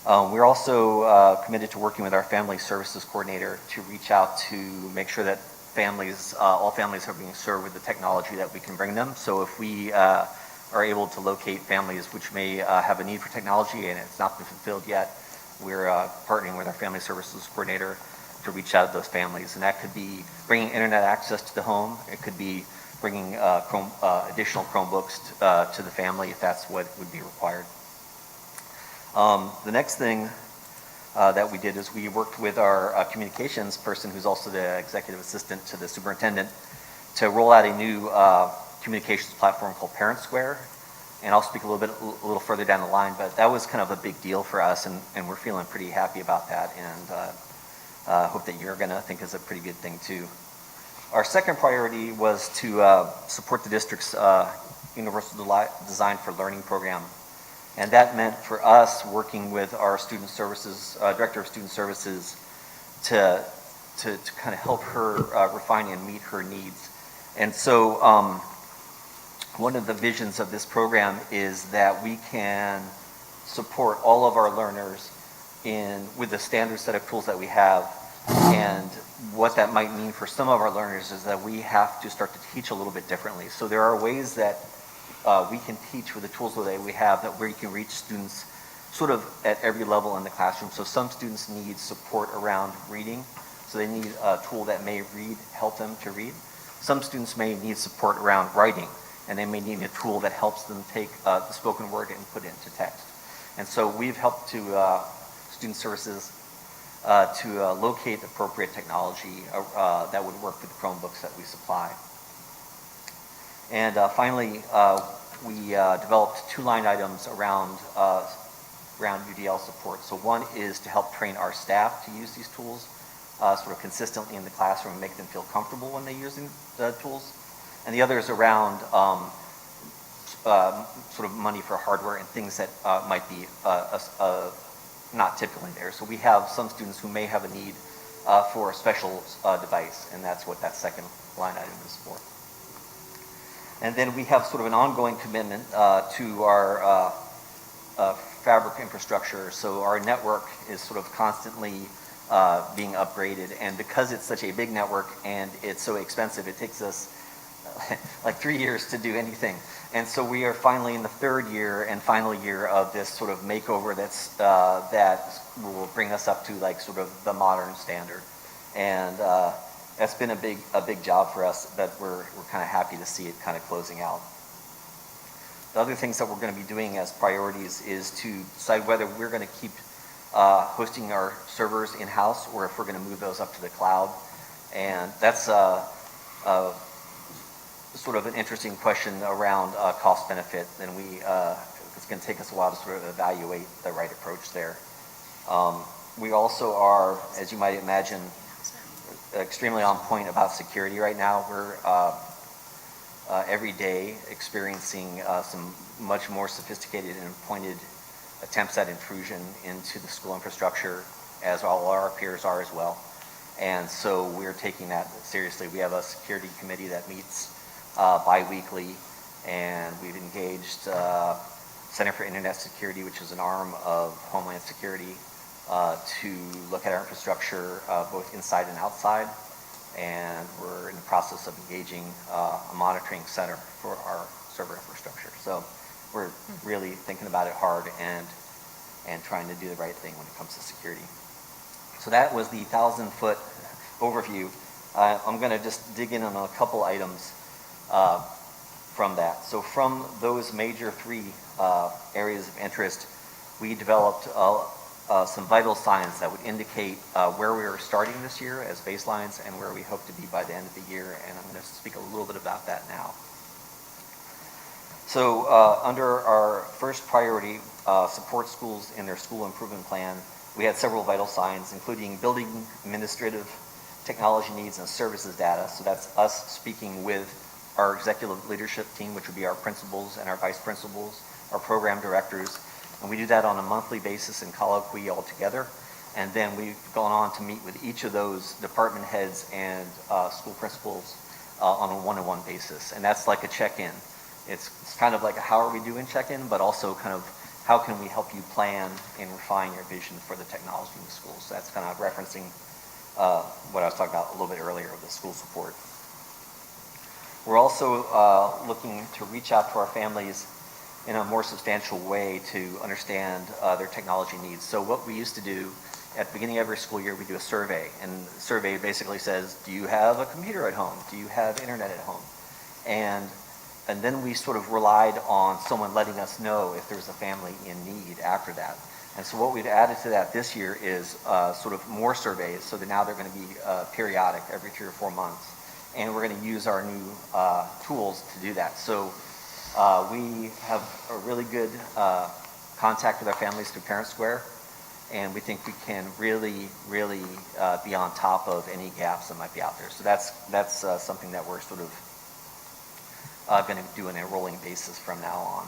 [SPEAKER 14] We're also committed to working with our family services coordinator to reach out to make sure that families, all families are being served with the technology that we can bring them. So if we are able to locate families which may have a need for technology and it's not been fulfilled yet, we're partnering with our family services coordinator to reach out to those families. And that could be bringing internet access to the home. It could be bringing additional Chromebooks to the family if that's what would be required. The next thing that we did is we worked with our communications person, who's also the executive assistant to the superintendent, to roll out a new communications platform called Parent Square. And I'll speak a little further down the line, but that was kind of a big deal for us, and we're feeling pretty happy about that, and hope that you're gonna think it's a pretty good thing too. Our second priority was to support the district's Universal Design for Learning program. And that meant for us working with our student services, director of student services, to kind of help her refine and meet her needs. And so one of the visions of this program is that we can support all of our learners with the standard set of tools that we have. And what that might mean for some of our learners is that we have to start to teach a little bit differently. So there are ways that we can teach with the tools that we have where you can reach students sort of at every level in the classroom. So some students need support around reading, so they need a tool that may help them to read. Some students may need support around writing, and they may need a tool that helps them take the spoken word and put it into text. And so we've helped to student services to locate appropriate technology that would work with the Chromebooks that we supply. And finally, we developed 2 line items around UDL support. So one is to help train our staff to use these tools sort of consistently in the classroom and make them feel comfortable when they're using the tools. And the other is around sort of money for hardware and things that might be not typically there. So we have some students who may have a need for a special device, and that's what that second line item is for. And then we have sort of an ongoing commitment to our fabric infrastructure. So our network is sort of constantly being upgraded. And because it's such a big network and it's so expensive, it takes us like 3 years to do anything. And so we are finally in the 3rd year and final year of this sort of makeover that will bring us up to like sort of the modern standard. And that's been a big job for us that we're kind of happy to see it kind of closing out. The other things that we're going to be doing as priorities is to decide whether we're going to keep hosting our servers in-house or if we're going to move those up to the cloud. And that's sort of an interesting question around cost benefit, and it's going to take us a while to sort of evaluate the right approach there. We also are, as you might imagine, extremely on point about security right now. We're every day experiencing some much more sophisticated and pointed attempts at intrusion into the school infrastructure, as all our peers are as well. And so we're taking that seriously. We have a security committee that meets bi-weekly, and we've engaged Center for Internet Security, which is an arm of Homeland Security, to look at our infrastructure both inside and outside. And we're in the process of engaging a monitoring center for our server infrastructure. So we're really thinking about it hard and trying to do the right thing when it comes to security. So that was the 1,000-foot overview. I'm going to just dig in on a couple items from that. So from those major three areas of interest, we developed some vital signs that would indicate where we are starting this year as baselines and where we hope to be by the end of the year, and I'm going to speak a little bit about that now. So under our first priority, support schools in their school improvement plan, we had several vital signs, including building administrative technology needs and services data. So that's us speaking with our executive leadership team, which would be our principals and our vice principals, our program directors, and we do that on a monthly basis in colloquy all together. And then we've gone on to meet with each of those department heads and school principals on a one-on-one basis. And that's like a check-in. It's kind of like a how are we doing check-in, but also kind of how can we help you plan and refine your vision for the technology in the schools. So that's kind of referencing what I was talking about a little bit earlier with the school support. We're also looking to reach out to our families in a more substantial way to understand their technology needs. So what we used to do at the beginning of every school year, we do a survey, and the survey basically says, do you have a computer at home? Do you have internet at home? And then we sort of relied on someone letting us know if there's a family in need after that. And so what we've added to that this year is sort of more surveys, so that now they're going to be periodic every 3 or 4 months. And we're going to use our new tools to do that. So we have a really good contact with our families through Parent Square, and we think we can really be on top of any gaps that might be out there. So that's something that we're sort of going to do on a rolling basis from now on.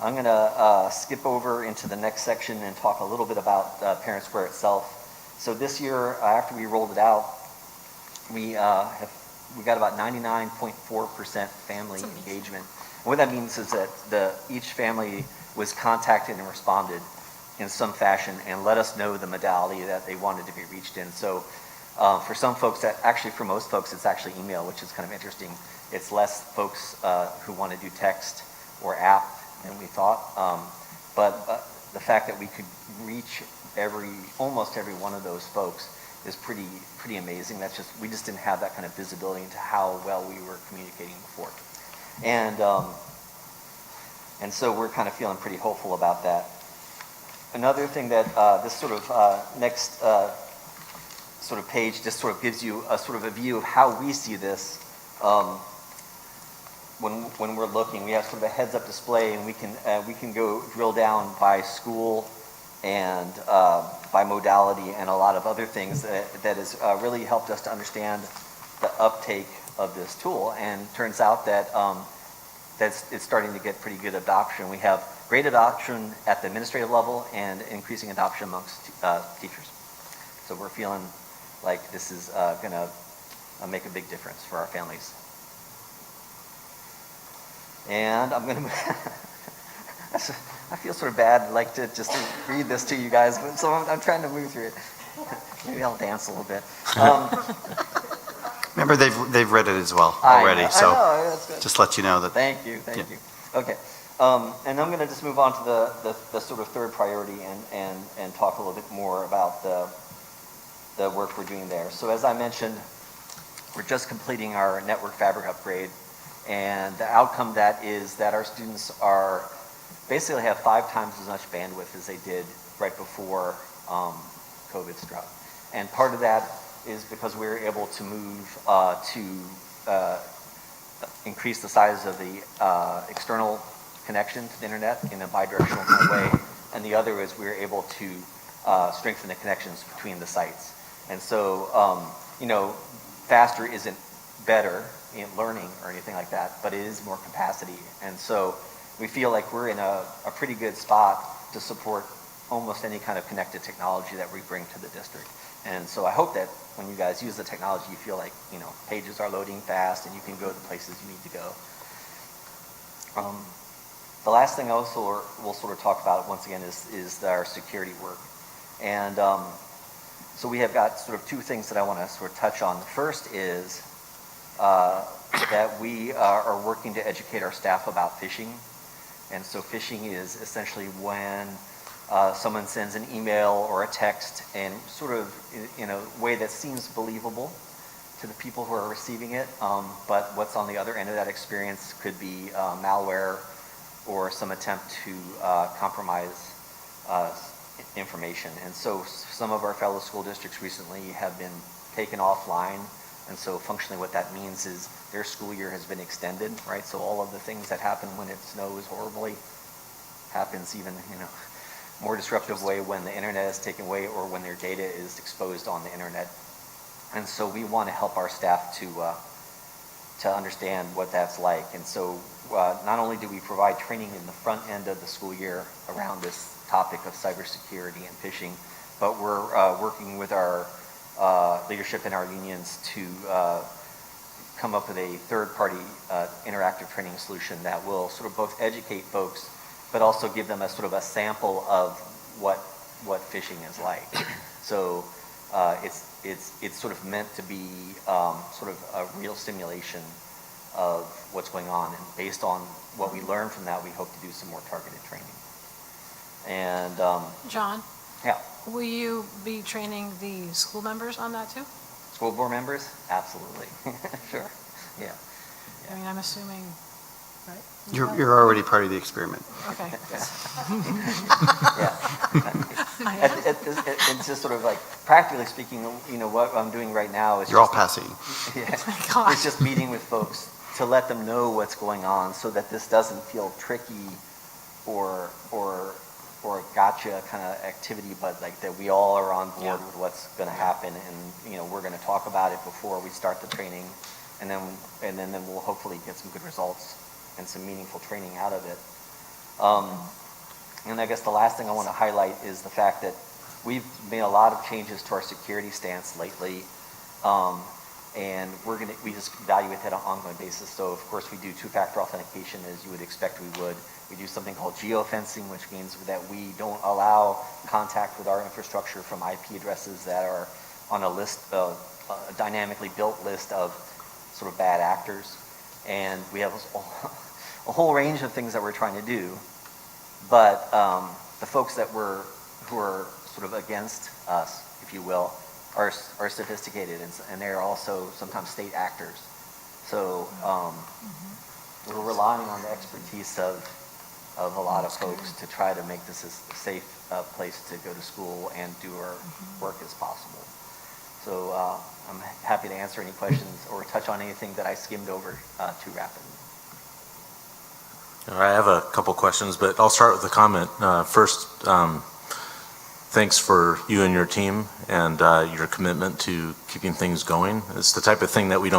[SPEAKER 14] I'm going to skip over into the next section and talk a little bit about Parent Square itself. So this year, after we rolled it out, we got about 99.4% family engagement. And what that means is that each family was contacted and responded in some fashion and let us know the modality that they wanted to be reached in. So for some folks, for most folks, it's actually email, which is kind of interesting. It's less folks who want to do text or app than we thought. But the fact that we could reach almost every one of those folks is pretty amazing. We just didn't have that kind of visibility into how well we were communicating before. And so we're kind of feeling pretty hopeful about that. Another thing that this sort of next sort of page just sort of gives you a sort of a view of how we see this when we're looking. We have sort of a heads-up display, and we can go drill down by school and by modality and a lot of other things that has really helped us to understand the uptake of this tool. And it turns out that it's starting to get pretty good adoption. We have great adoption at the administrative level and increasing adoption amongst teachers. So we're feeling like this is going to make a big difference for our families. And I'm going to I feel sort of bad, like to just read this to you guys, but so I'm trying to move through it. Maybe I'll dance a little bit.
[SPEAKER 4] Remember, they've read it as well already, so
[SPEAKER 14] I know, that's good.
[SPEAKER 4] just let you know that.
[SPEAKER 14] Thank you. Okay, and I'm going to just move on to the sort of third priority and talk a little bit more about the work we're doing there. So as I mentioned, we're just completing our network fabric upgrade, and the outcome that is that our students basically have 5 times as much bandwidth as they did right before COVID struck. And part of that is because we were able to move to increase the size of the external connection to the internet in a bidirectional kind of way. And the other is we were able to strengthen the connections between the sites. And so, faster isn't better in learning or anything like that, but it is more capacity. And so we feel like we're in a pretty good spot to support almost any kind of connected technology that we bring to the district. And so I hope that when you guys use the technology, you feel like, pages are loading fast and you can go to the places you need to go. The last thing also we'll sort of talk about once again is our security work. And so we have got sort of 2 things that I want to sort of touch on. The first is that we are working to educate our staff about phishing. And so phishing is essentially when someone sends an email or a text and sort of in a way that seems believable to the people who are receiving it, but what's on the other end of that experience could be malware or some attempt to compromise information. And so some of our fellow school districts recently have been taken offline, and so functionally what that means is their school year has been extended, right? So all of the things that happen when it snows horribly happens even, more disruptive way when the internet is taken away or when their data is exposed on the internet. And so we want to help our staff to understand what that's like. And so not only do we provide training in the front end of the school year around this topic of cybersecurity and phishing, but we're working with our leadership in our unions to come up with a third-party interactive training solution that will sort of both educate folks, but also give them a sort of a sample of what phishing is like. So it's sort of meant to be sort of a real simulation of what's going on, and based on what we learn from that, we hope to do some more targeted training. And
[SPEAKER 2] John?
[SPEAKER 14] Yeah.
[SPEAKER 2] Will you be training the school members on that too?
[SPEAKER 14] School board members? Absolutely. Sure. Yeah.
[SPEAKER 2] I mean, I'm assuming, right?
[SPEAKER 4] You're already part of the experiment.
[SPEAKER 2] Okay.
[SPEAKER 14] Yeah. It's just sort of like, practically speaking, what I'm doing right now is
[SPEAKER 4] You're all passing.
[SPEAKER 14] Yeah.
[SPEAKER 2] Oh my
[SPEAKER 14] It's just meeting with folks to let them know what's going on so that this doesn't feel tricky or a gotcha kind of activity, but like that we all are on board with what's going to happen, and we're going to talk about it before we start the training, and then we'll hopefully get some good results and some meaningful training out of it. And I guess the last thing I want to highlight is the fact that we've made a lot of changes to our security stance lately, and we just evaluate that on an ongoing basis. So of course we do two-factor authentication as you would expect we would. We do something called geofencing, which means that we don't allow contact with our infrastructure from IP addresses that are on a list, a dynamically built list of sort of bad actors. And we have a whole range of things that we're trying to do. But the folks who are sort of against us, if you will, are sophisticated, and they're also sometimes state actors. So we're relying on the expertise of a lot of folks to try to make this as safe place to go to school and do our work as possible. So I'm happy to answer any questions or touch on anything that I skimmed over too rapidly.
[SPEAKER 1] I have a couple questions, but I'll start with a comment. First, thanks for you and your team and your commitment to keeping things going. It's the type of thing that we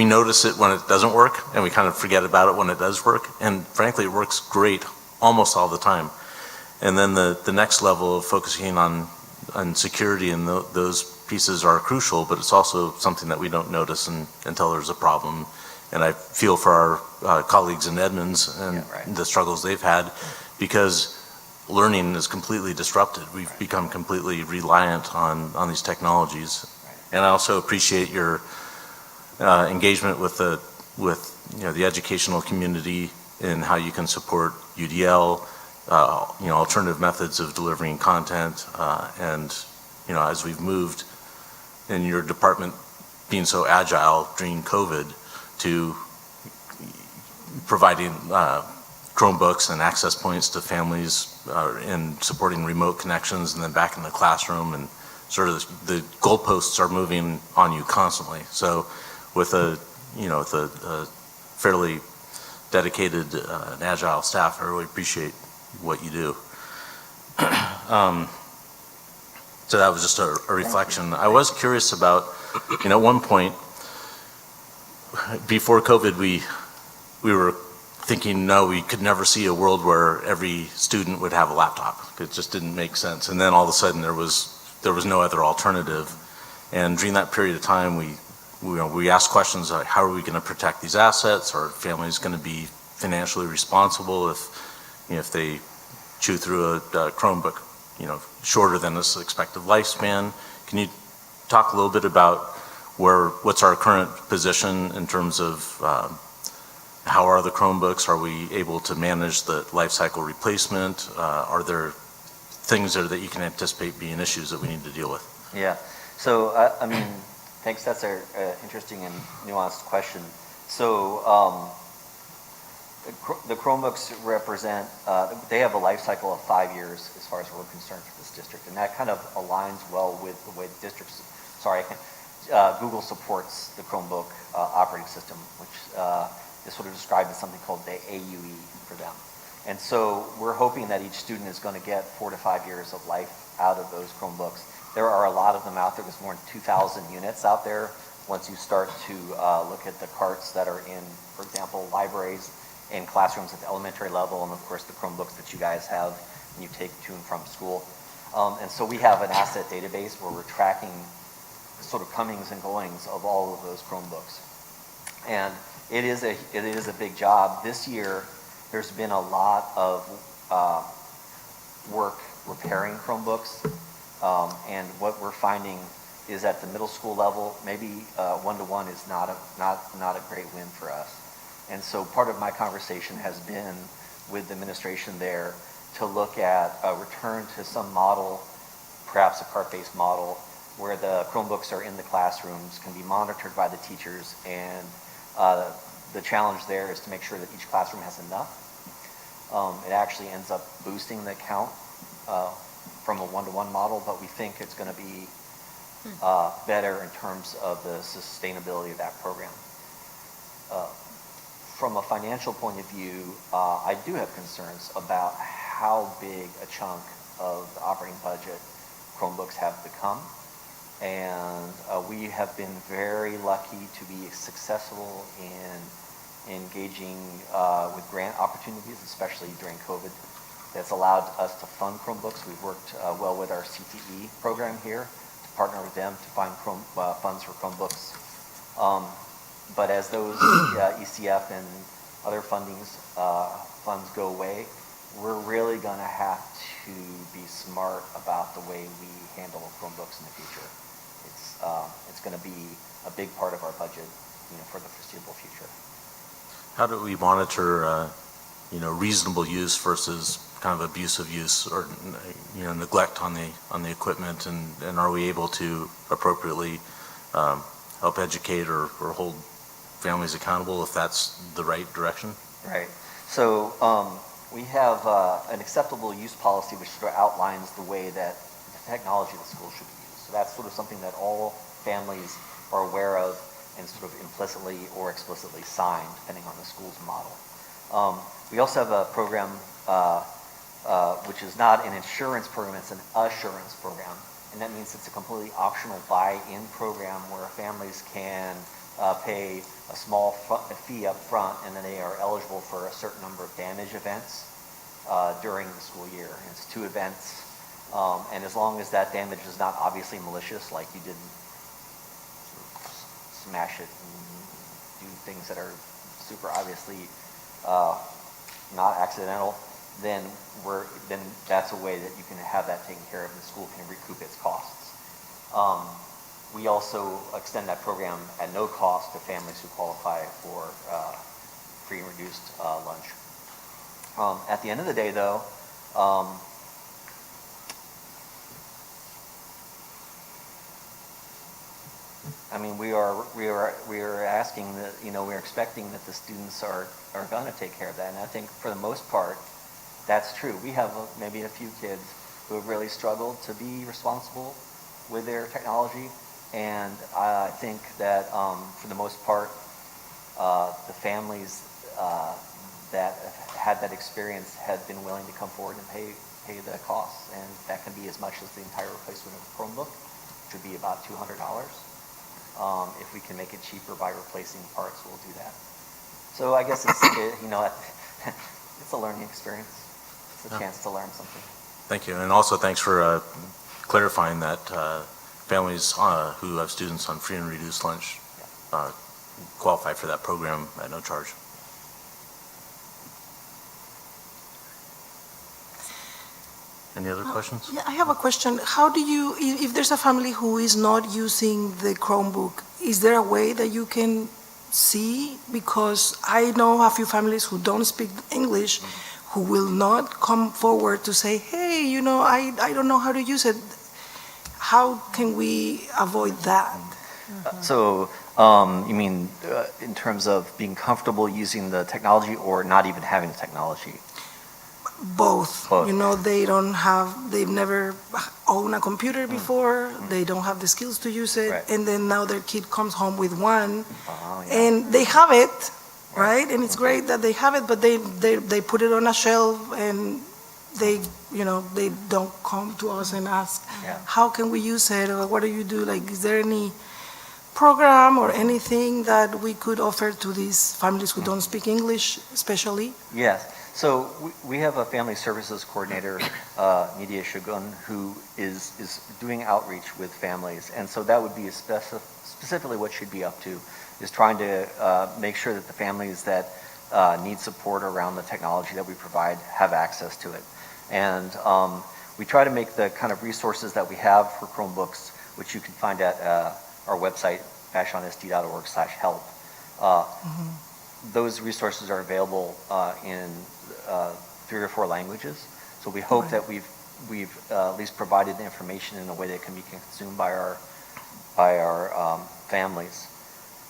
[SPEAKER 1] notice it when it doesn't work, and we kind of forget about it when it does work. And frankly, it works great almost all the time. And then the next level of focusing on security and those pieces are crucial, but it's also something that we don't notice until there's a problem. And I feel for our colleagues in Edmonds and the struggles they've had, because learning is completely disrupted. We've become completely reliant on these technologies. And I also appreciate your engagement with the educational community in how you can support UDL, alternative methods of delivering content, and as we've moved in your department being so agile during COVID to providing Chromebooks and access points to families and supporting remote connections and then back in the classroom, and sort of the goalposts are moving on you constantly. So with a fairly dedicated and agile staff, I really appreciate what you do. So that was just a reflection. I was curious about, at one point, before COVID, we were thinking, no, we could never see a world where every student would have a laptop. It just didn't make sense. And then all of a sudden there was no other alternative. And during that period of time, we asked questions like, how are we going to protect these assets? Are families going to be financially responsible if they chew through a Chromebook, shorter than its expected lifespan? Can you talk a little bit about what's our current position in terms of how are the Chromebooks? Are we able to manage the life cycle replacement? Are there things there that you can anticipate being issues that we need to deal with?
[SPEAKER 14] Yeah. So, Thanks, that's an interesting and nuanced question. So the Chromebooks represent, they have a life cycle of 5 years as far as we're concerned for this district, and that kind of aligns well with the way the district's, Google supports the Chromebook operating system, which is sort of described as something called the AUE for them. And so we're hoping that each student is going to get 4 to 5 years of life out of those Chromebooks. There are a lot of them out there. There's more than 2,000 units out there. Once you start to look at the carts that are in, for example, libraries and classrooms at the elementary level, and of course the Chromebooks that you guys have and you take to and from school. And so we have an asset database where we're tracking sort of comings and goings of all of those Chromebooks. And it is a big job. This year, there's been a lot of work repairing Chromebooks. And what we're finding is at the middle school level, maybe one-to-one is not a great win for us. And so part of my conversation has been with the administration there to look at a return to some model, perhaps a cart-based model, where the Chromebooks are in the classrooms, can be monitored by the teachers, and the challenge there is to make sure that each classroom has enough. It actually ends up boosting the count from a one-to-one model, but we think it's going to be better in terms of the sustainability of that program. From a financial point of view, I do have concerns about how big a chunk of the operating budget Chromebooks have become. And we have been very lucky to be successful in engaging with grant opportunities, especially during COVID. That's allowed us to fund Chromebooks. We've worked well with our CTE program here to partner with them to find funds for Chromebooks. But as those ECF and other funds go away, we're really going to have to be smart about the way we handle Chromebooks in the future. It's going to be a big part of our budget, for the foreseeable future.
[SPEAKER 1] How do we monitor, reasonable use versus kind of abusive use or, neglect on the equipment, and are we able to appropriately help educate or hold families accountable if that's the right direction?
[SPEAKER 14] Right. So we have an acceptable use policy which sort of outlines the way that the technology of the school should be used. So that's sort of something that all families are aware of and sort of implicitly or explicitly sign, depending on the school's model. We also have a program which is not an insurance program, it's an assurance program. And that means it's a completely optional buy-in program where families can pay a small fee up front, and then they are eligible for a certain number of damage events during the school year. And it's 2 events, and as long as that damage is not obviously malicious, like you didn't smash it and do things that are super obviously not accidental, then that's a way that you can have that taken care of and the school can recoup its costs. We also extend that program at no cost to families who qualify for free and reduced lunch. At the end of the day, though, I mean, we are asking that, we're expecting that the students are going to take care of that, and I think for the most part, that's true. We have maybe a few kids who have really struggled to be responsible with their technology, and I think that for the most part, the families that have had that experience have been willing to come forward and pay the costs, and that can be as much as the entire replacement of a Chromebook, which would be about $200. If we can make it cheaper by replacing parts, we'll do that. So I guess it's it's a learning experience. It's a chance to learn something.
[SPEAKER 1] Thank you, and also thanks for clarifying that families who have students on free and reduced lunch qualify for that program at no charge. Any other questions?
[SPEAKER 11] Yeah, I have a question. How do you, if there's a family who is not using the Chromebook, is there a way that you can see? Because I know a few families who don't speak English who will not come forward to say, hey, I don't know how to use it. How can we avoid that?
[SPEAKER 14] So, you mean in terms of being comfortable using the technology or not even having the technology?
[SPEAKER 11] Both.
[SPEAKER 14] Both.
[SPEAKER 11] You know, they've never owned a computer before, they don't have the skills to use it,
[SPEAKER 14] Right.
[SPEAKER 11] and then now their kid comes home with one,
[SPEAKER 14] Oh, yeah.
[SPEAKER 11] and they have it, right? And it's great that they have it, but they put it on a shelf, and they don't come to us and ask,
[SPEAKER 14] Yeah.
[SPEAKER 11] how can we use it, or what do you do? Like, is there any program or anything that we could offer to these families who don't speak English, especially?
[SPEAKER 14] Yes. So we have a family services coordinator, Nidia Shogun, who is doing outreach with families. And so that would be specifically what she'd be up to, is trying to make sure that the families that need support around the technology that we provide have access to it. And we try to make the kind of resources that we have for Chromebooks, which you can find at our website, vashonsd.org/help. Those resources are available in 3 or 4 languages. So we hope that we've at least provided the information in a way that can be consumed by our families.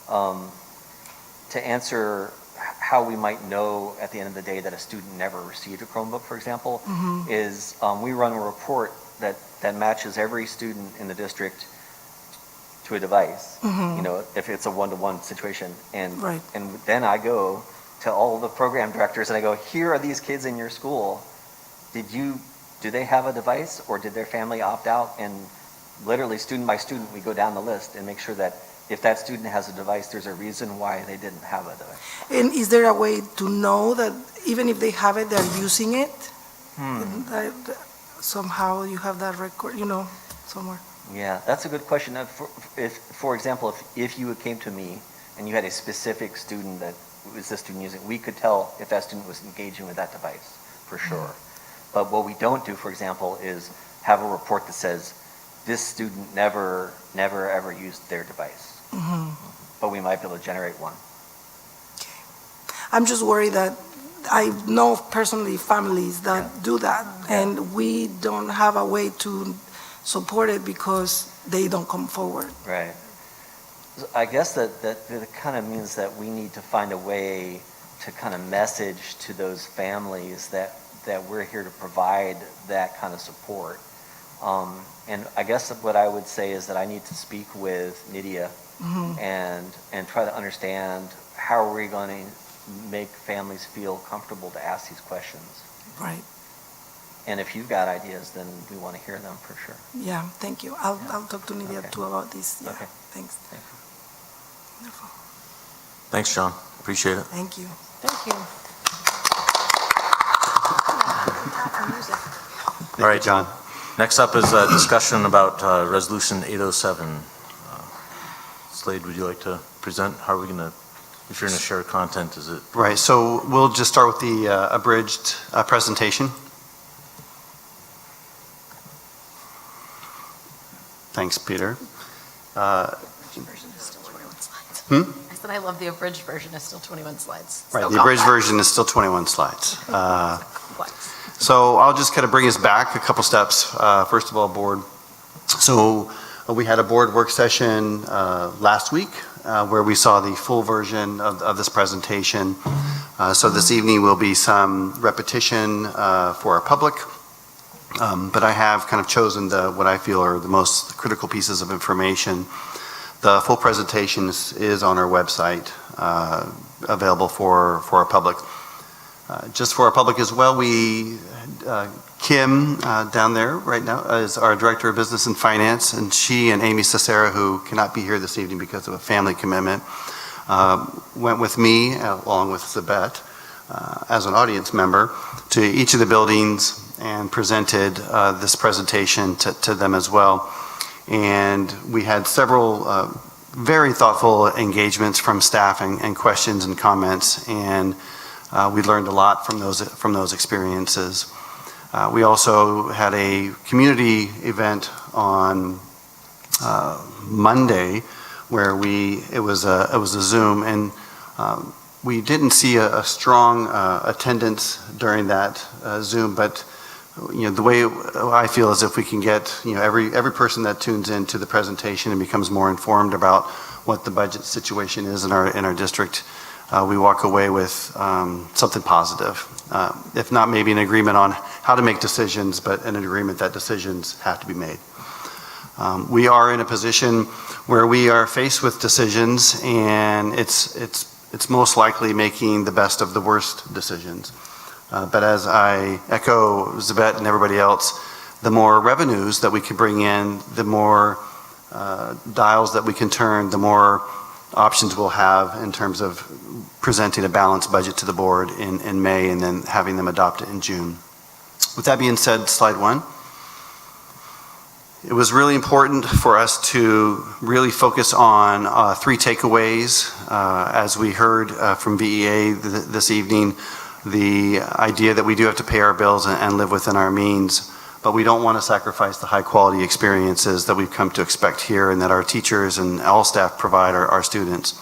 [SPEAKER 14] To answer how we might know at the end of the day that a student never received a Chromebook, for example, is we run a report that matches every student in the district to a device, if it's a one-to-one situation. And then I go to all the program directors and I go, here are these kids in your school. Do they have a device, or did their family opt out? And literally student by student, we go down the list and make sure that if that student has a device, there's a reason why they didn't have a device.
[SPEAKER 11] And is there a way to know that even if they have it, they're using it? That somehow you have that record, somewhere.
[SPEAKER 14] Yeah, that's a good question. For example, if you came to me and you had a specific student that was this student using, we could tell if that student was engaging with that device, for sure. But what we don't do, for example, is have a report that says this student never ever used their device. But we might be able to generate one.
[SPEAKER 11] I'm just worried that I know personally families that do that, and we don't have a way to support it because they don't come forward.
[SPEAKER 14] Right. So I guess that kind of means that we need to find a way to kind of message to those families that we're here to provide that kind of support. And I guess what I would say is that I need to speak with Nidia and try to understand how are we going to make families feel comfortable to ask these questions.
[SPEAKER 11] Right.
[SPEAKER 14] And if you've got ideas, then we want to hear them for sure.
[SPEAKER 11] Yeah, thank you. I'll talk to Nidia too about this. Yeah,
[SPEAKER 14] okay.
[SPEAKER 11] Thanks.
[SPEAKER 14] Thank you.
[SPEAKER 11] Wonderful.
[SPEAKER 1] Thanks, John. Appreciate it.
[SPEAKER 11] Thank you.
[SPEAKER 2] Thank you.
[SPEAKER 1] All right,
[SPEAKER 4] John.
[SPEAKER 1] Next up is a discussion about Resolution 807. Slade, would you like to present? How are we going to, if you're going to share content, is it?
[SPEAKER 4] Right, so we'll just start with the abridged presentation. Thanks, Peter.
[SPEAKER 7] Version is still 21 slides. I said I love the abridged version. It's still 21 slides.
[SPEAKER 4] Right, the abridged version is still 21 slides.
[SPEAKER 7] Complex.
[SPEAKER 4] So I'll just kind of bring us back a couple steps. First of all, board. So we had a board work session last week where we saw the full version of this presentation. So this evening will be some repetition for our public. But I have kind of chosen what I feel are the most critical pieces of information. The full presentation is on our website, available for our public. Just for our public as well, Kim down there right now is our Director of Business and Finance, and she and Amy Cicera, who cannot be here this evening because of a family commitment, went with me along with Zabette as an audience member to each of the buildings and presented this presentation to them as well. And we had several very thoughtful engagements from staff and questions and comments, and we learned a lot from those experiences. We also had a community event on Monday where it was a Zoom, and we didn't see a strong attendance during that Zoom, but the way I feel is if we can get, every person that tunes into the presentation and becomes more informed about what the budget situation is in our district, we walk away with something positive. If not maybe an agreement on how to make decisions, but an agreement that decisions have to be made. We are in a position where we are faced with decisions, and it's most likely making the best of the worst decisions. But as I echo Zabet and everybody else, the more revenues that we can bring in, the more dials that we can turn, the more options we'll have in terms of presenting a balanced budget to the board in May and then having them adopt it in June. With that being said, slide 1. It was really important for us to really focus on 3 takeaways. As we heard from VEA this evening, the idea that we do have to pay our bills and live within our means, but we don't want to sacrifice the high quality experiences that we've come to expect here and that our teachers and all staff provide our students.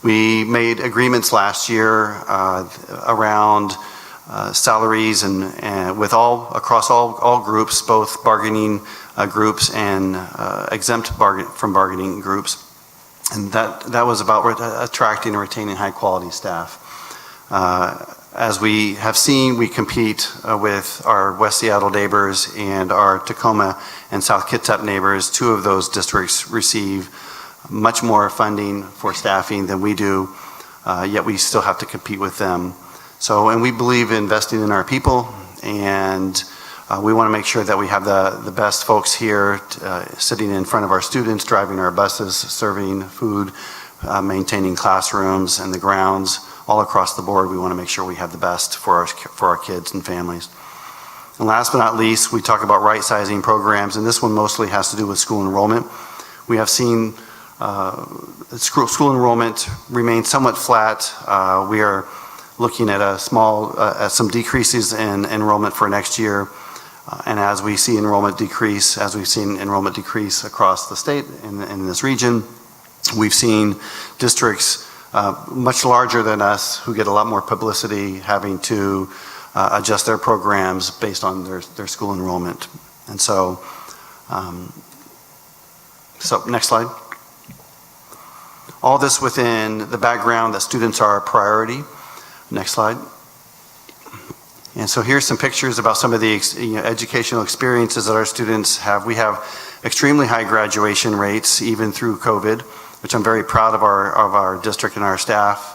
[SPEAKER 4] We made agreements last year around salaries and with across all groups, both bargaining groups and exempt from bargaining groups. And that was about attracting and retaining high quality staff. As we have seen, we compete with our West Seattle neighbors and our Tacoma and South Kitsap neighbors. 2 of those districts receive much more funding for staffing than we do, yet we still have to compete with them. And we believe in investing in our people, and we want to make sure that we have the best folks here sitting in front of our students, driving our buses, serving food, maintaining classrooms and the grounds. All across the board, we want to make sure we have the best for our kids and families. And last but not least, we talk about right-sizing programs, and this one mostly has to do with school enrollment. We have seen school enrollment remain somewhat flat. We are looking at some decreases in enrollment for next year. And as we see enrollment decrease, as we've seen enrollment decrease across the state in this region, we've seen districts much larger than us who get a lot more publicity having to adjust their programs based on their school enrollment. And so next slide. All this within the background that students are a priority. Next slide. And so here's some pictures about some of the educational experiences that our students have. We have extremely high graduation rates even through COVID, which I'm very proud of our district and our staff.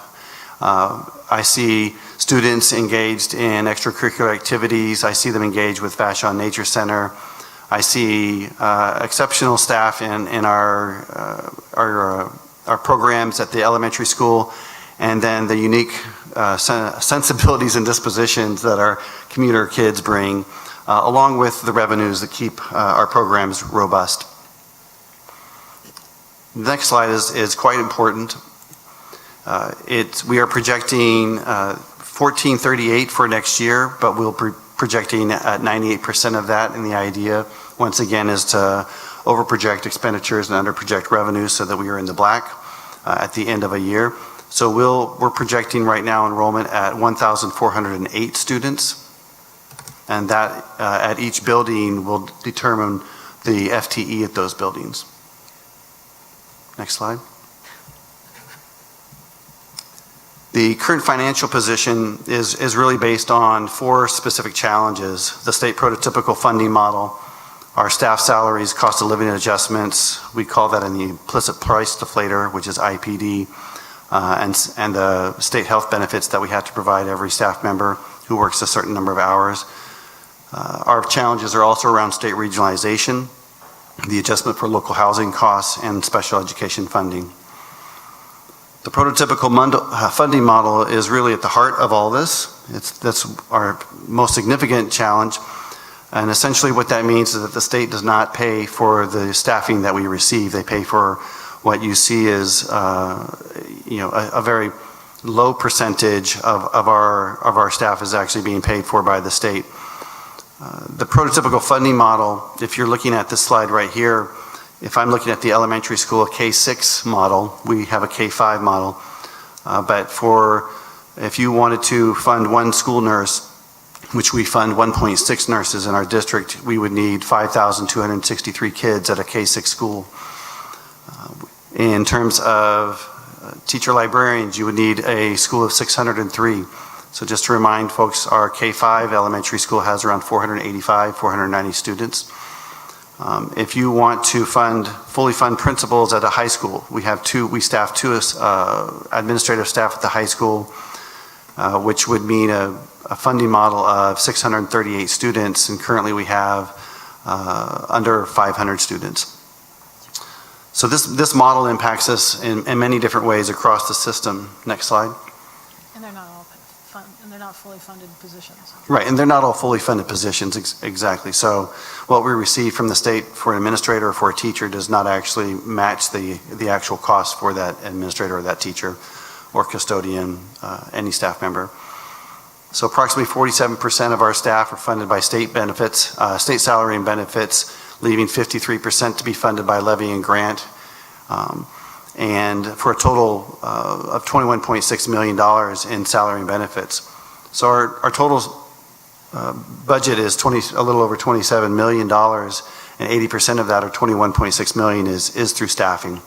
[SPEAKER 4] I see students engaged in extracurricular activities. I see them engaged with Vashon Nature Center. I see exceptional staff in our programs at the elementary school, and then the unique sensibilities and dispositions that our commuter kids bring, along with the revenues that keep our programs robust. The next slide is quite important. We are projecting 1438 for next year, but we'll be projecting at 98% of that, and the idea, once again, is to over-project expenditures and under-project revenues so that we are in the black at the end of a year. So we're projecting right now enrollment at 1,408 students, and that at each building will determine the FTE at those buildings. Next slide. The current financial position is really based on 4 specific challenges: the state prototypical funding model, our staff salaries, cost of living adjustments, we call that an implicit price deflator, which is IPD, and the state health benefits that we have to provide every staff member who works a certain number of hours. Our challenges are also around state regionalization, the adjustment for local housing costs, and special education funding. The prototypical funding model is really at the heart of all this. That's our most significant challenge. And essentially what that means is that the state does not pay for the staffing that we receive. They pay for what you see is a very low percentage of our staff is actually being paid for by the state. The prototypical funding model, if you're looking at this slide right here, if I'm looking at the elementary school K-6 model, we have a K-5 model. But if you wanted to fund one school nurse which we fund 1.6 nurses in our district, we would need 5,263 kids at a K-6 school. In terms of teacher librarians, you would need a school of 603. So just to remind folks, our K-5 elementary school has around 485, 490 students. If you want to fully fund principals at a high school, we staff two administrative staff at the high school, which would mean a funding model of 638 students, and currently we have under 500 students. So this model impacts us in many different ways across the system. Next slide.
[SPEAKER 2] And they're not fully funded positions.
[SPEAKER 4] Right, and they're not all fully funded positions, exactly. So what we receive from the state for an administrator or for a teacher does not actually match the actual cost for that administrator or that teacher or custodian, any staff member. So approximately 47% of our staff are funded by state benefits, state salary and benefits, leaving 53% to be funded by levy and grant, and for a total of $21.6 million in salary and benefits. So our total budget is a little over $27 million, and 80% of that, or $21.6 million, is through staffing.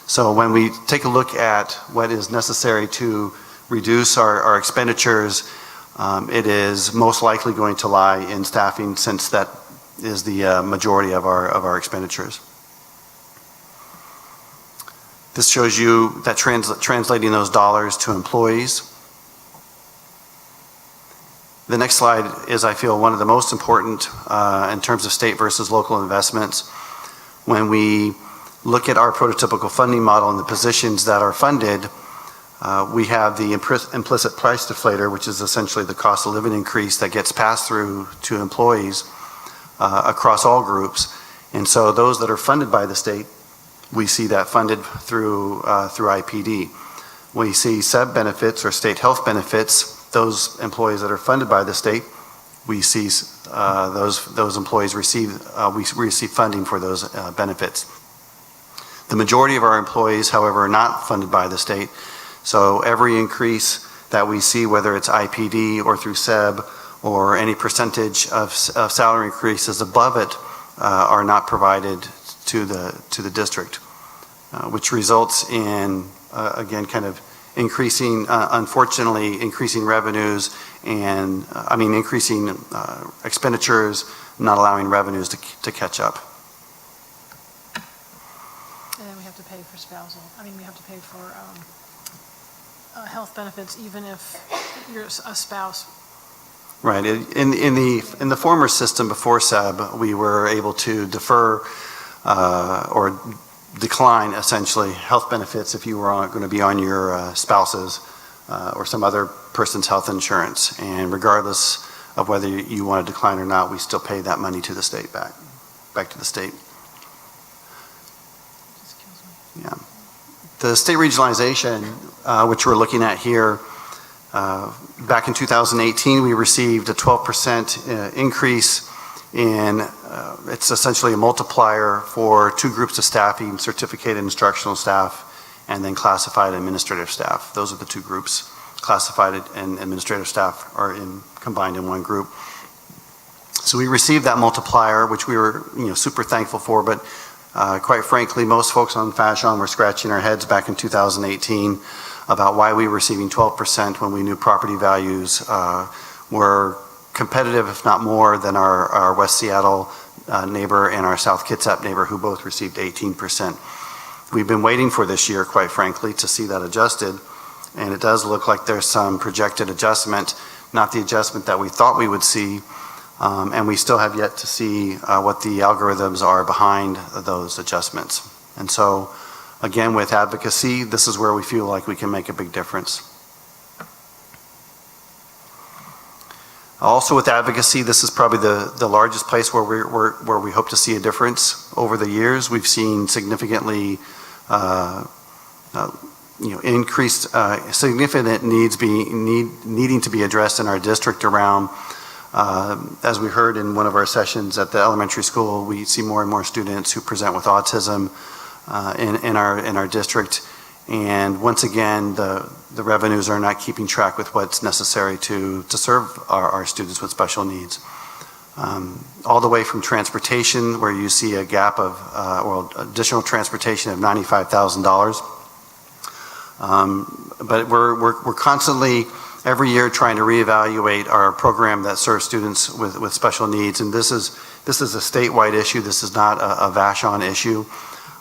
[SPEAKER 4] So when we take a look at what is necessary to reduce our expenditures, it is most likely going to lie in staffing, since that is the majority of our expenditures. This shows you that translating those dollars to employees. The next slide is, I feel, one of the most important in terms of state versus local investments. When we look at our prototypical funding model and the positions that are funded, we have the implicit price deflator, which is essentially the cost of living increase that gets passed through to employees across all groups. And so those that are funded by the state, we see that funded through IPD. We see SEB benefits, or state health benefits, those employees that are funded by the state, we see those employees receive funding for those benefits. The majority of our employees, however, are not funded by the state. So every increase that we see, whether it's IPD or through SEB, or any percentage of salary increases above it, are not provided to the district, which results in, again, kind of unfortunately, increasing revenues and, increasing expenditures, not allowing revenues to catch up.
[SPEAKER 2] And then we have to pay for we have to pay for health benefits, even if you're a spouse.
[SPEAKER 4] Right. In the former system before SEB, we were able to defer or decline, essentially, health benefits if you were going to be on your spouse's or some other person's health insurance. And regardless of whether you want to decline or not, we still pay that money to the state, back to the state. Yeah. The state regionalization, which we're looking at here, back in 2018, we received a 12% increase in, it's essentially a multiplier for two groups of staffing: certificated instructional staff and then classified administrative staff. Those are the two groups. Classified and administrative staff are combined in one group. So we received that multiplier, which we were super thankful for, but quite frankly, most folks on Vashon were scratching our heads back in 2018 about why we were receiving 12% when we knew property values were competitive, if not more, than our West Seattle neighbor and our South Kitsap neighbor, who both received 18%. We've been waiting for this year, quite frankly, to see that adjusted, and it does look like there's some projected adjustment, not the adjustment that we thought we would see, and we still have yet to see what the algorithms are behind those adjustments. And so, again, with advocacy, this is where we feel like we can make a big difference. Also with advocacy, this is probably the largest place where we hope to see a difference. Over the years, we've seen significantly increased, significant needs needing to be addressed in our district around, as we heard in one of our sessions at the elementary school, we see more and more students who present with autism in our district, And once again, the revenues are not keeping track with what's necessary to serve our students with special needs. All the way from transportation, where you see a gap of, additional transportation of $95,000. But we're constantly, every year, trying to reevaluate our program that serves students with special needs. And this is a statewide issue. This is not a Vashon issue.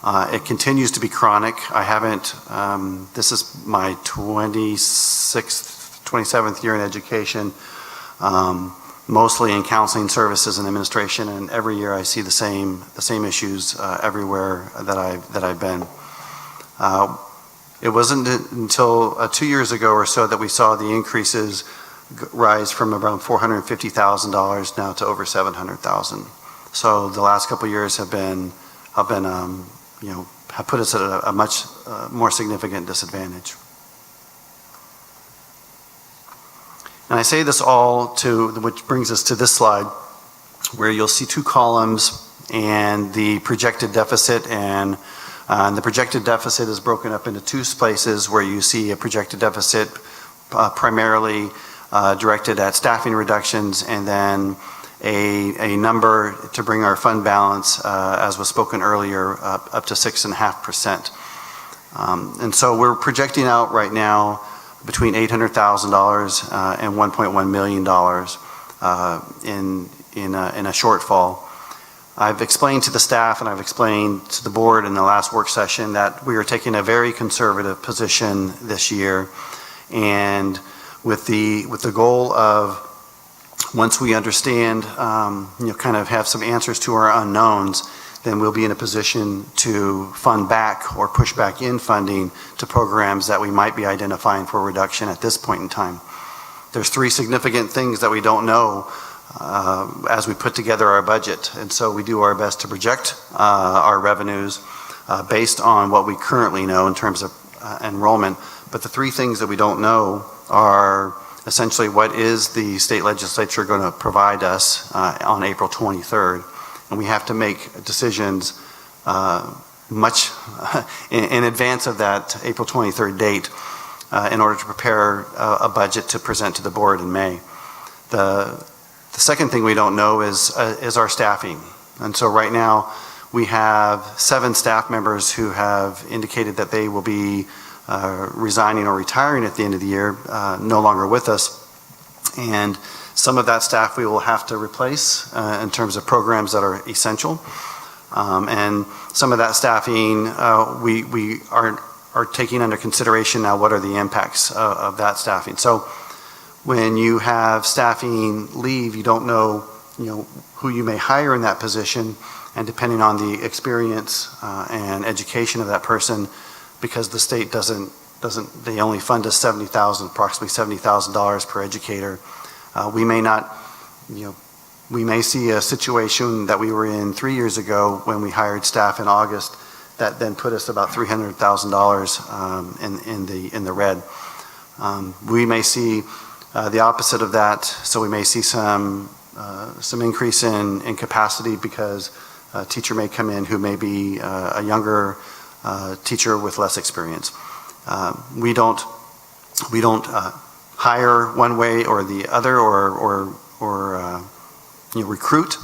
[SPEAKER 4] It continues to be chronic. I haven't, this is my 27th year in education, mostly in counseling services and administration, and every year I see the same issues everywhere that I've been. It wasn't until 2 years ago or so that we saw the increases rise from around $450,000 now to over $700,000. So the last couple of years have put us at a much more significant disadvantage. And I say this all which brings us to this slide, where you'll see two columns and the projected deficit, and the projected deficit is broken up into two places, where you see a projected deficit primarily directed at staffing reductions, and then a number to bring our fund balance, as was spoken earlier, up to 6.5%. And so we're projecting out right now between $800,000 and $1.1 million in a shortfall. I've explained to the staff and I've explained to the board in the last work session that we are taking a very conservative position this year, and with the goal of, once we understand, kind of have some answers to our unknowns, then we'll be in a position to fund back or push back in funding to programs that we might be identifying for reduction at this point in time. There's three significant things that we don't know as we put together our budget, and so we do our best to project our revenues based on what we currently know in terms of enrollment. But the three things that we don't know are essentially, what is the state legislature going to provide us on April 23rd? And we have to make decisions much in advance of that April 23rd date in order to prepare a budget to present to the board in May. The second thing we don't know is our staffing. And so right now we have 7 staff members who have indicated that they will be resigning or retiring at the end of the year, no longer with us. And some of that staff we will have to replace in terms of programs that are essential. And some of that staffing we are taking under consideration now. What are the impacts of that staffing? So when you have staffing leave, you don't know, who you may hire in that position, and depending on the experience and education of that person, because the state they only fund us approximately $70,000 per educator. We may not, we may see a situation that we were in 3 years ago when we hired staff in August that then put us about $300,000 in the red. We may see the opposite of that, so we may see some increase in capacity because a teacher may come in who may be a younger teacher with less experience. We don't hire one way or the other, or recruit.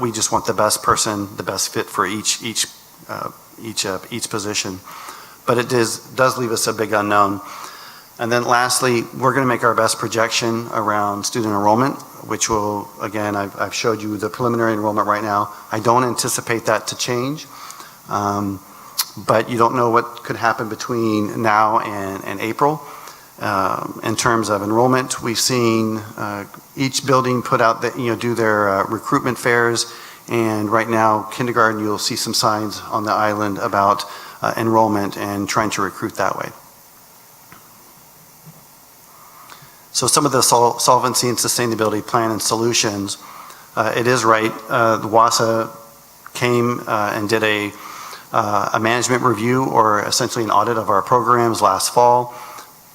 [SPEAKER 4] We just want the best person, the best fit for each position. But it does leave us a big unknown. And then lastly, we're going to make our best projection around student enrollment, which will, again, I've showed you the preliminary enrollment right now. I don't anticipate that to change. But you don't know what could happen between now and April. In terms of enrollment, we've seen each building put out do their recruitment fairs, and right now kindergarten, you'll see some signs on the island about enrollment and trying to recruit that way. So some of the solvency and sustainability plan and solutions, it is right. The WASA came and did a management review, or essentially an audit of our programs last fall.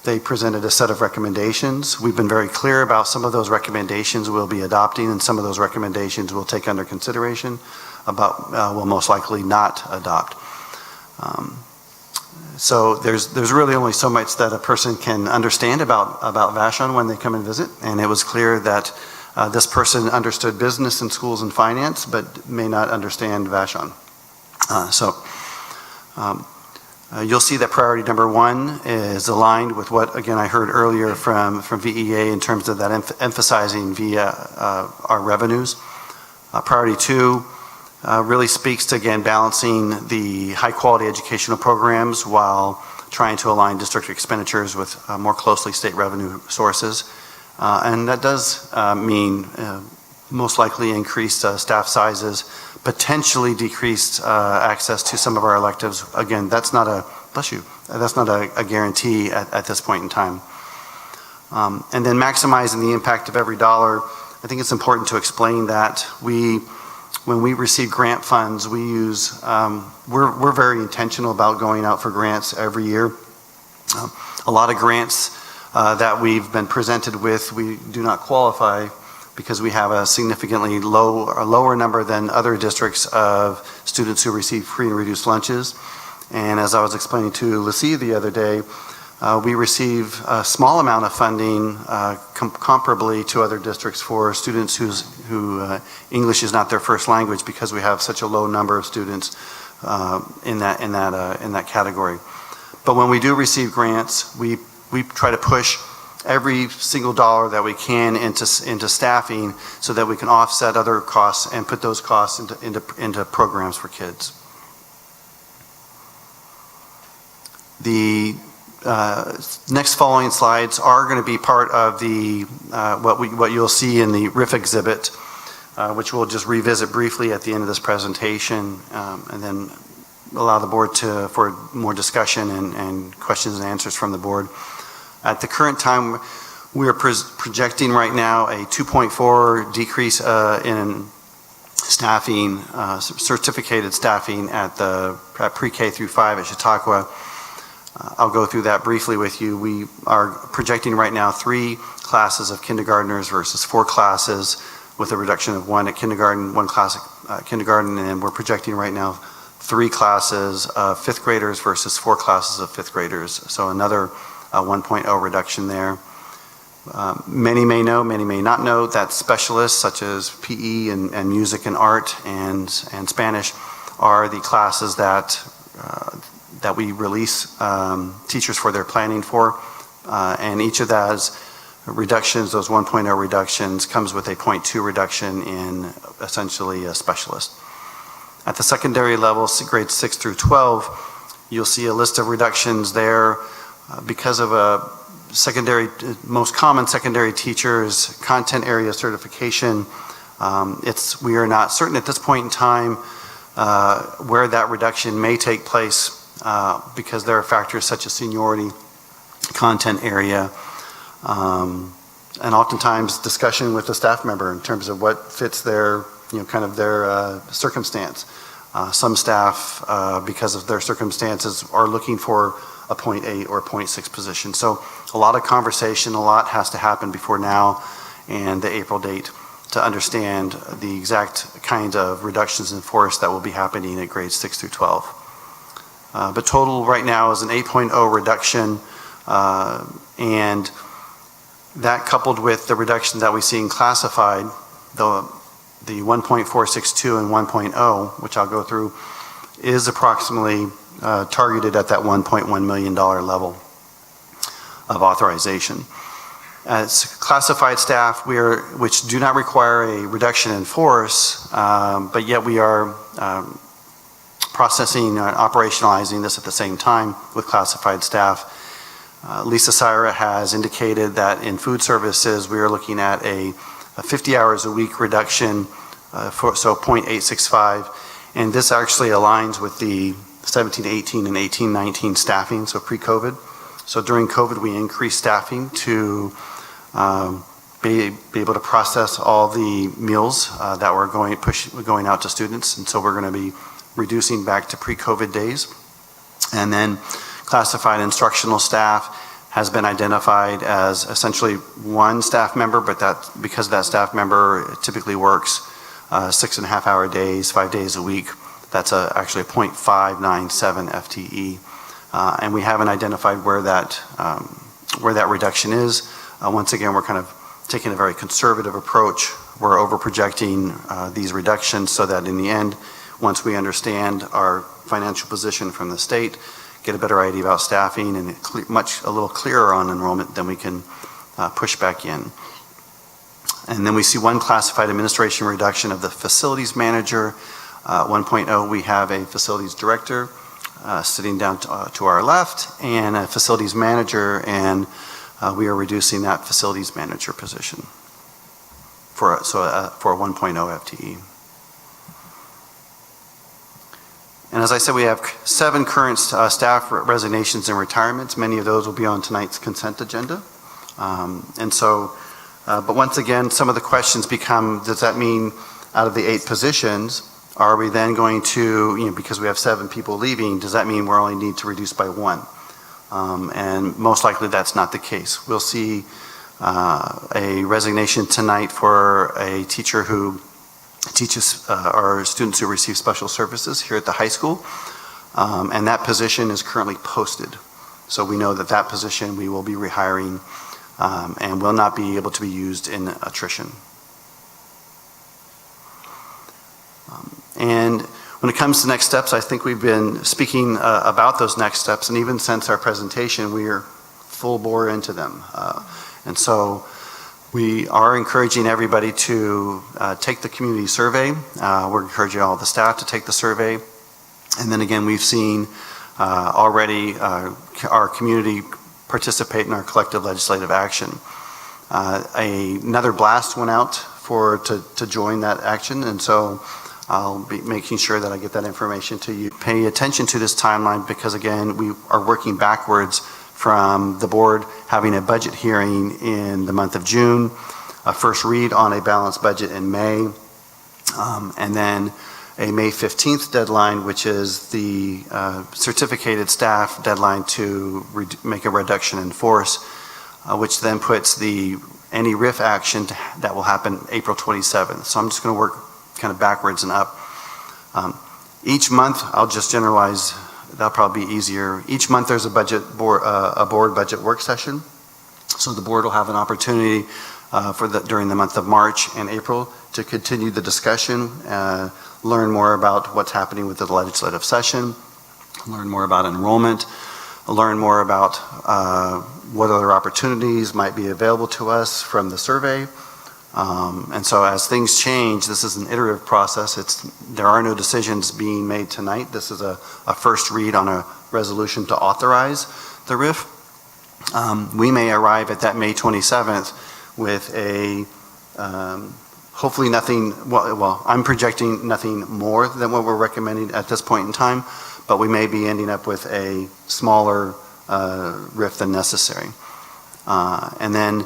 [SPEAKER 4] They presented a set of recommendations. We've been very clear about some of those recommendations we'll be adopting, and some of those recommendations we'll take under consideration, we'll most likely not adopt. So there's really only so much that a person can understand about Vashon when they come and visit, and it was clear that this person understood business and schools and finance, but may not understand Vashon. You'll see that priority number 1 is aligned with what, again, I heard earlier from VEA in terms of that emphasizing via our revenues. Priority 2 really speaks to, again, balancing the high-quality educational programs while trying to align district expenditures with more closely state revenue sources. And that does mean most likely increased staff sizes, potentially decreased access to some of our electives. Again, that's not a, bless you, that's not a guarantee at this point in time. And then maximizing the impact of every dollar, I think it's important to explain that when we receive grant funds, we use, we're very intentional about going out for grants every year. A lot of grants that we've been presented with, we do not qualify because we have a significantly lower number than other districts of students who receive free and reduced lunches. And as I was explaining to Lucia the other day, we receive a small amount of funding comparably to other districts for students who English is not their first language, because we have such a low number of students in that category. But when we do receive grants, we try to push every single dollar that we can into staffing so that we can offset other costs and put those costs into programs for kids. The next following slides are going to be part of the what you'll see in the RIF exhibit, which we'll just revisit briefly at the end of this presentation, and then allow the board for more discussion and questions and answers from the board. At the current time, we are projecting right now a 2.4 decrease in staffing, certificated staffing at pre-K through 5 at Chautauqua. I'll go through that briefly with you. We are projecting right now 3 classes of kindergartners versus 4 classes, with a reduction of 1 at kindergarten, 1 class at kindergarten, and we're projecting right now 3 classes of 5th graders versus 4 classes of 5th graders. So another 1.0 reduction there. Many may know, many may not know that specialists such as PE and music and art and Spanish are the classes that we release teachers for their planning for. And each of those reductions, those 1.0 reductions, comes with a 0.2 reduction in essentially a specialist. At the secondary level, grades 6 through 12, you'll see a list of reductions there. Because of a most common secondary teachers content area certification, we are not certain at this point in time where that reduction may take place, because there are factors such as seniority, content area, and oftentimes discussion with the staff member in terms of what fits their, kind of their circumstance. Some staff, because of their circumstances, are looking for a 0.8 or 0.6 position. So a lot of conversation, a lot has to happen before now and the April date to understand the exact kind of reductions in force that will be happening at grades 6 through 12. But total right now is an 8.0 reduction, and that coupled with the reduction that we see in classified, the 1.462 and 1.0, which I'll go through, is approximately targeted at that $1.1 million level of authorization. As classified staff, which do not require a reduction in force, but yet we are processing and operationalizing this at the same time with classified staff. Lisa Syra has indicated that in food services, we are looking at a 50 hours a week reduction, so 0.865, and this actually aligns with the 17-18 and 18-19 staffing, so pre-COVID. So during COVID, we increased staffing to be able to process all the meals that were going out to students, and so we're going to be reducing back to pre-COVID days. And then classified instructional staff has been identified as essentially 1 staff member, but that because that staff member typically works 6.5-hour days, 5 days a week, that's actually a 0.597 FTE. and we haven't identified where that reduction is. Once again, we're kind of taking a very conservative approach. We're over-projecting these reductions so that in the end, once we understand our financial position from the state, get a better idea about staffing and a little clearer on enrollment, then we can push back in. And then we see one classified administration reduction of the facilities manager. 1.0, we have a facilities director sitting down to our left and a facilities manager, and we are reducing that facilities manager position for a 1.0 FTE. And as I said, we have 7 current staff resignations and retirements. Many of those will be on tonight's consent agenda. But once again, some of the questions become, does that mean out of the 8 positions, are we then going to, because we have 7 people leaving, does that mean we only need to reduce by 1? And most likely that's not the case. We'll see a resignation tonight for a teacher who teaches our students who receive special services here at the high school. And that position is currently posted. So we know that position we will be rehiring and will not be able to be used in attrition. And when it comes to next steps, I think we've been speaking about those next steps, and even since our presentation, we are full bore into them. And so we are encouraging everybody to take the community survey. We're encouraging all the staff to take the survey. And then again, we've seen already our community participate in our collective legislative action. Another blast went out to join that action, and so I'll be making sure that I get that information to you. Pay attention to this timeline because again, we are working backwards from the board having a budget hearing in the month of June, a first read on a balanced budget in May, and then a May 15th deadline, which is the certificated staff deadline to make a reduction in force, which then puts any RIF action that will happen April 27th. So I'm just going to work kind of backwards and up. Each month, I'll just generalize, that'll probably be easier. Each month there's a board budget work session. So the board will have an opportunity during the month of March and April to continue the discussion, learn more about what's happening with the legislative session, learn more about enrollment, learn more about what other opportunities might be available to us from the survey. And so as things change, this is an iterative process. There are no decisions being made tonight. This is a first read on a resolution to authorize the RIF. We may arrive at that May 27th with hopefully nothing, well, I'm projecting nothing more than what we're recommending at this point in time, but we may be ending up with a smaller RIF than necessary. And then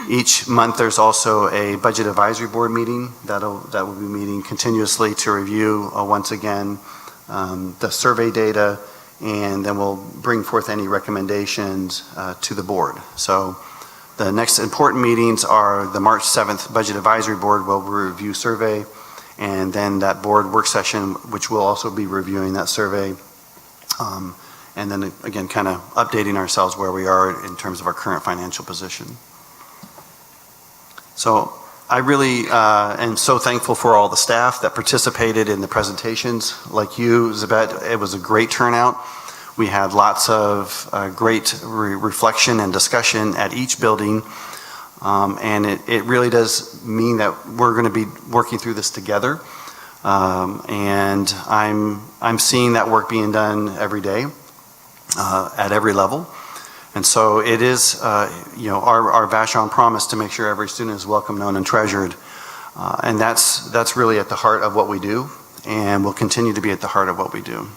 [SPEAKER 4] each month there's also a budget advisory board meeting that will be meeting continuously to review once again the survey data, and then we'll bring forth any recommendations to the board. So the next important meetings are the March 7th Budget Advisory Board will review survey, and then that board work session, which will also be reviewing that survey. And then again, kind of updating ourselves where we are in terms of our current financial position. So I really am so thankful for all the staff that participated in the presentations. Like you, Zabet, it was a great turnout. We had lots of great reflection and discussion at each building. And it really does mean that we're going to be working through this together. And I'm seeing that work being done every day. At every level. And so it is, our Vashon promise to make sure every student is welcome, known, and treasured. And that's really at the heart of what we do, and will continue to be at the heart of what we do.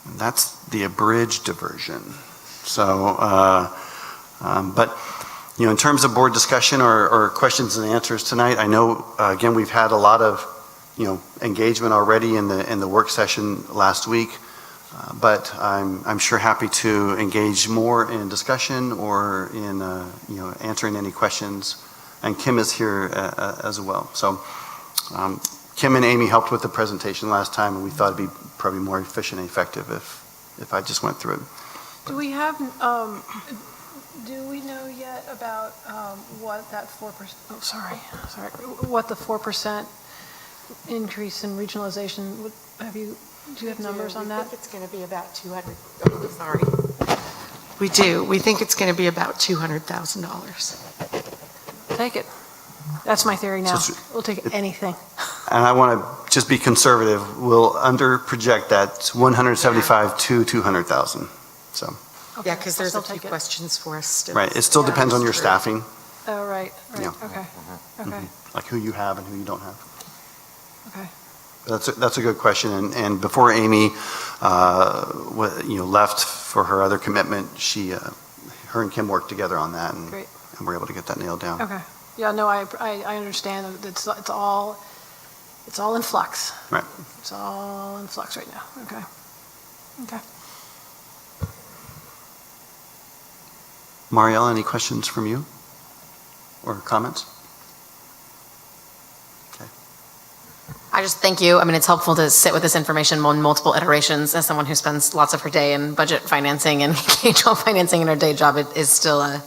[SPEAKER 4] And that's the abridged version. So, but, in terms of board discussion or questions and answers tonight, I know, again, we've had a lot of, engagement already in the work session last week. But I'm sure happy to engage more in discussion or in answering any questions. And Kim is here as well. So Kim and Amy helped with the presentation last time, and we thought it'd be probably more efficient and effective if I just went through it.
[SPEAKER 2] Do we have, do we know yet about what that 4%, oh, sorry, what the 4% increase in regionalization, would do you have numbers on that?
[SPEAKER 11] We think it's going to be about 200, sorry. We do. We think it's going to be about $200,000.
[SPEAKER 2] Take it. That's my theory now.
[SPEAKER 4] So
[SPEAKER 2] We'll take anything.
[SPEAKER 4] And I want to just be conservative. We'll under project that 175 to 200,000. So,
[SPEAKER 11] Yeah, because there's a
[SPEAKER 2] I'll
[SPEAKER 11] few
[SPEAKER 2] take it.
[SPEAKER 11] questions for us still.
[SPEAKER 4] right. It still depends on your staffing,
[SPEAKER 2] Oh, right,
[SPEAKER 4] Yeah.
[SPEAKER 2] okay, okay,
[SPEAKER 4] like who you have and who you don't have.
[SPEAKER 2] okay.
[SPEAKER 4] That's a good question. And before Amy, left for her other commitment, her and Kim worked together on that, and
[SPEAKER 2] Great.
[SPEAKER 4] we're able to get that nailed down.
[SPEAKER 2] Okay. Yeah, no, I understand that it's all in flux.
[SPEAKER 4] Right.
[SPEAKER 2] It's all in flux right now. Okay. Okay.
[SPEAKER 4] Mariella, any questions from you or comments?
[SPEAKER 7] I just thank you. I mean, it's helpful to sit with this information on multiple iterations. As someone who spends lots of her day in budget financing and K-12 financing in her day job, it is still a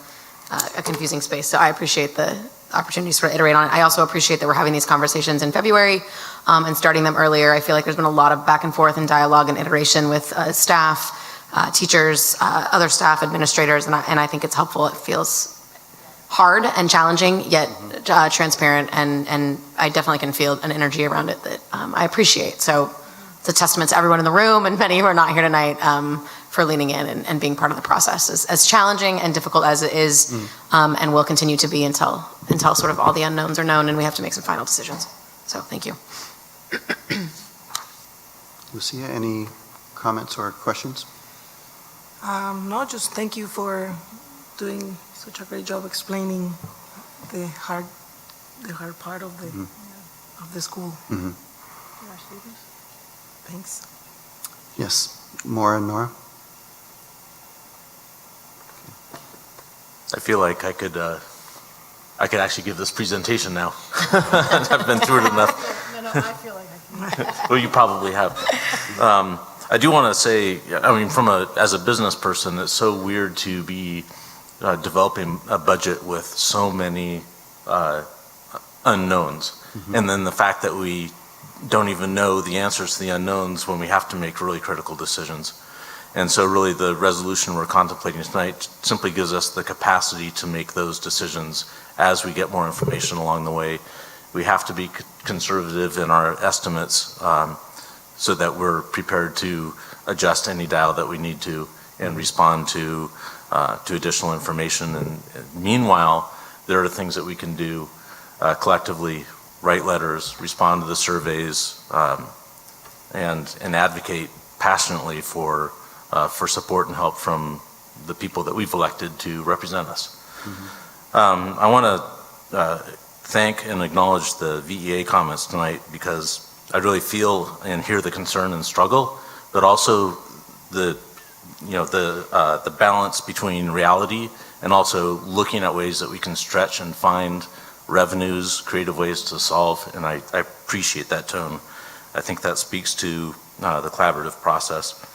[SPEAKER 7] confusing space. So I appreciate the opportunities for iterate on it. I also appreciate that we're having these conversations in February and starting them earlier. I feel like there's been a lot of back and forth and dialogue and iteration with staff, teachers, other staff, administrators, and I think it's helpful. It feels hard and challenging, yet transparent, and I definitely can feel an energy around it that I appreciate. So it's a testament to everyone in the room and many who are not here tonight for leaning in and being part of the process, as challenging and difficult as it is, and will continue to be until sort of all the unknowns are known and we have to make some final decisions. So thank you.
[SPEAKER 4] Lucia, any comments or questions?
[SPEAKER 11] No, just thank you for doing such a great job explaining the hard part of the school.
[SPEAKER 4] Mm-hmm.
[SPEAKER 11] Thanks.
[SPEAKER 4] Yes, Maura and Nora?
[SPEAKER 1] I feel like I could actually give this presentation now. I've been through it enough.
[SPEAKER 2] No, I feel like I can.
[SPEAKER 1] Well, you probably have. I do want to say, I mean, as a business person, it's so weird to be developing a budget with so many unknowns.
[SPEAKER 4] Mm-hmm.
[SPEAKER 1] And then the fact that we don't even know the answers to the unknowns when we have to make really critical decisions. And so really the resolution we're contemplating tonight simply gives us the capacity to make those decisions as we get more information along the way. We have to be conservative in our estimates so that we're prepared to adjust any dial that we need to and respond to additional information. And meanwhile, there are things that we can do collectively: write letters, respond to the surveys, and advocate passionately for support and help from the people that we've elected to represent us. Mm-hmm. I want to thank and acknowledge the VEA comments tonight, because I really feel and hear the concern and struggle, but also the balance between reality and also looking at ways that we can stretch and find revenues, creative ways to solve, and I appreciate that tone. I think that speaks to the collaborative process.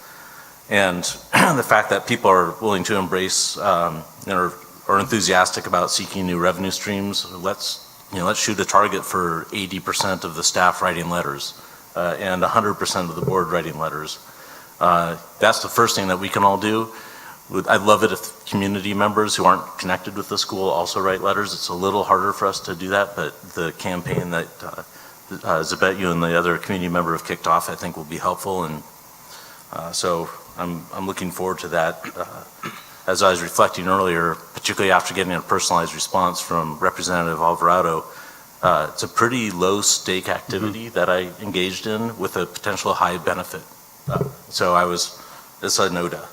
[SPEAKER 1] And the fact that people are willing to embrace or enthusiastic about seeking new revenue streams. Let's shoot a target for 80% of the staff writing letters and 100% of the board writing letters. That's the first thing that we can all do. I'd love it if community members who aren't connected with the school also write letters. It's a little harder for us to do that, but the campaign that Zabet, you and the other community member have kicked off, I think will be helpful. And so I'm looking forward to that. As I was reflecting earlier, particularly after getting a personalized response from Representative Alvarado, it's a pretty low stake activity that I engaged in with a potential high benefit. So it's a NODA.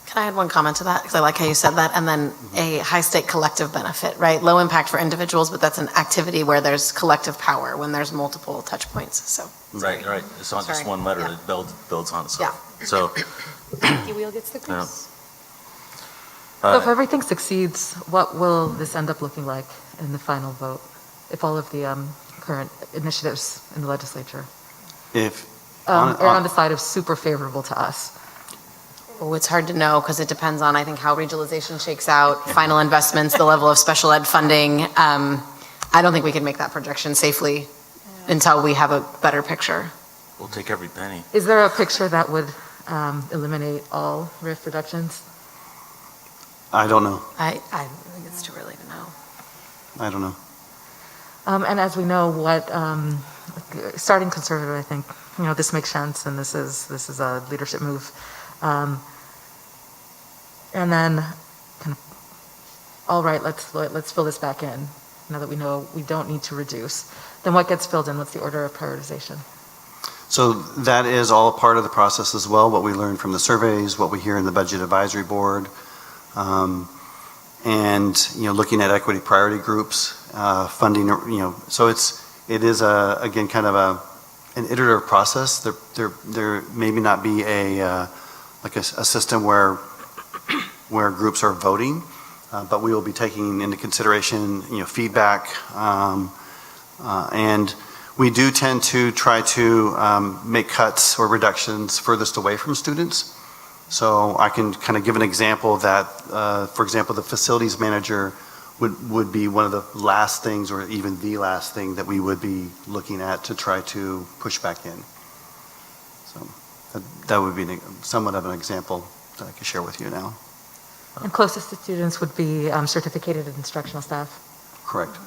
[SPEAKER 7] Can I add one comment to that? Because I like how you said that. And then a high-stake collective benefit, right? Low impact for individuals, but that's an activity where there's collective power when there's multiple touch points. So
[SPEAKER 1] Right. It's not just one letter.
[SPEAKER 7] Yeah.
[SPEAKER 1] It builds on itself.
[SPEAKER 7] Yeah.
[SPEAKER 1] So,
[SPEAKER 5] The wheel gets the grease.
[SPEAKER 10] So if everything succeeds, what will this end up looking like in the final vote? If all of the current initiatives in the legislature
[SPEAKER 4] If
[SPEAKER 10] are on the side of super favorable to us?
[SPEAKER 7] Oh, it's hard to know because it depends on, I think, how regionalization shakes out, final investments, the level of special ed funding. I don't think we can make that projection safely until we have a better picture.
[SPEAKER 1] We'll take every penny.
[SPEAKER 10] Is there a picture that would eliminate all RIF reductions?
[SPEAKER 4] I don't know.
[SPEAKER 7] I think it's too early to know.
[SPEAKER 4] I don't know.
[SPEAKER 10] And as we know, starting conservative, I think, this makes sense, and this is a leadership move. And then, kind of, all right, let's fill this back in. Now that we know we don't need to reduce, then what gets filled in? What's the order of prioritization?
[SPEAKER 4] So that is all part of the process as well, what we learned from the surveys, what we hear in the Budget Advisory Board, and, looking at equity priority groups, funding, so it is again, kind of an iterative process. There maybe not be a system where groups are voting, but we will be taking into consideration, feedback, and we do tend to try to make cuts or reductions furthest away from students. So I can kind of give an example that, for example, the facilities manager would be one of the last things, or even the last thing that we would be looking at to try to push back in. So that would be somewhat of an example that I could share with you now.
[SPEAKER 10] And closest to students would be certificated instructional staff.
[SPEAKER 4] Correct.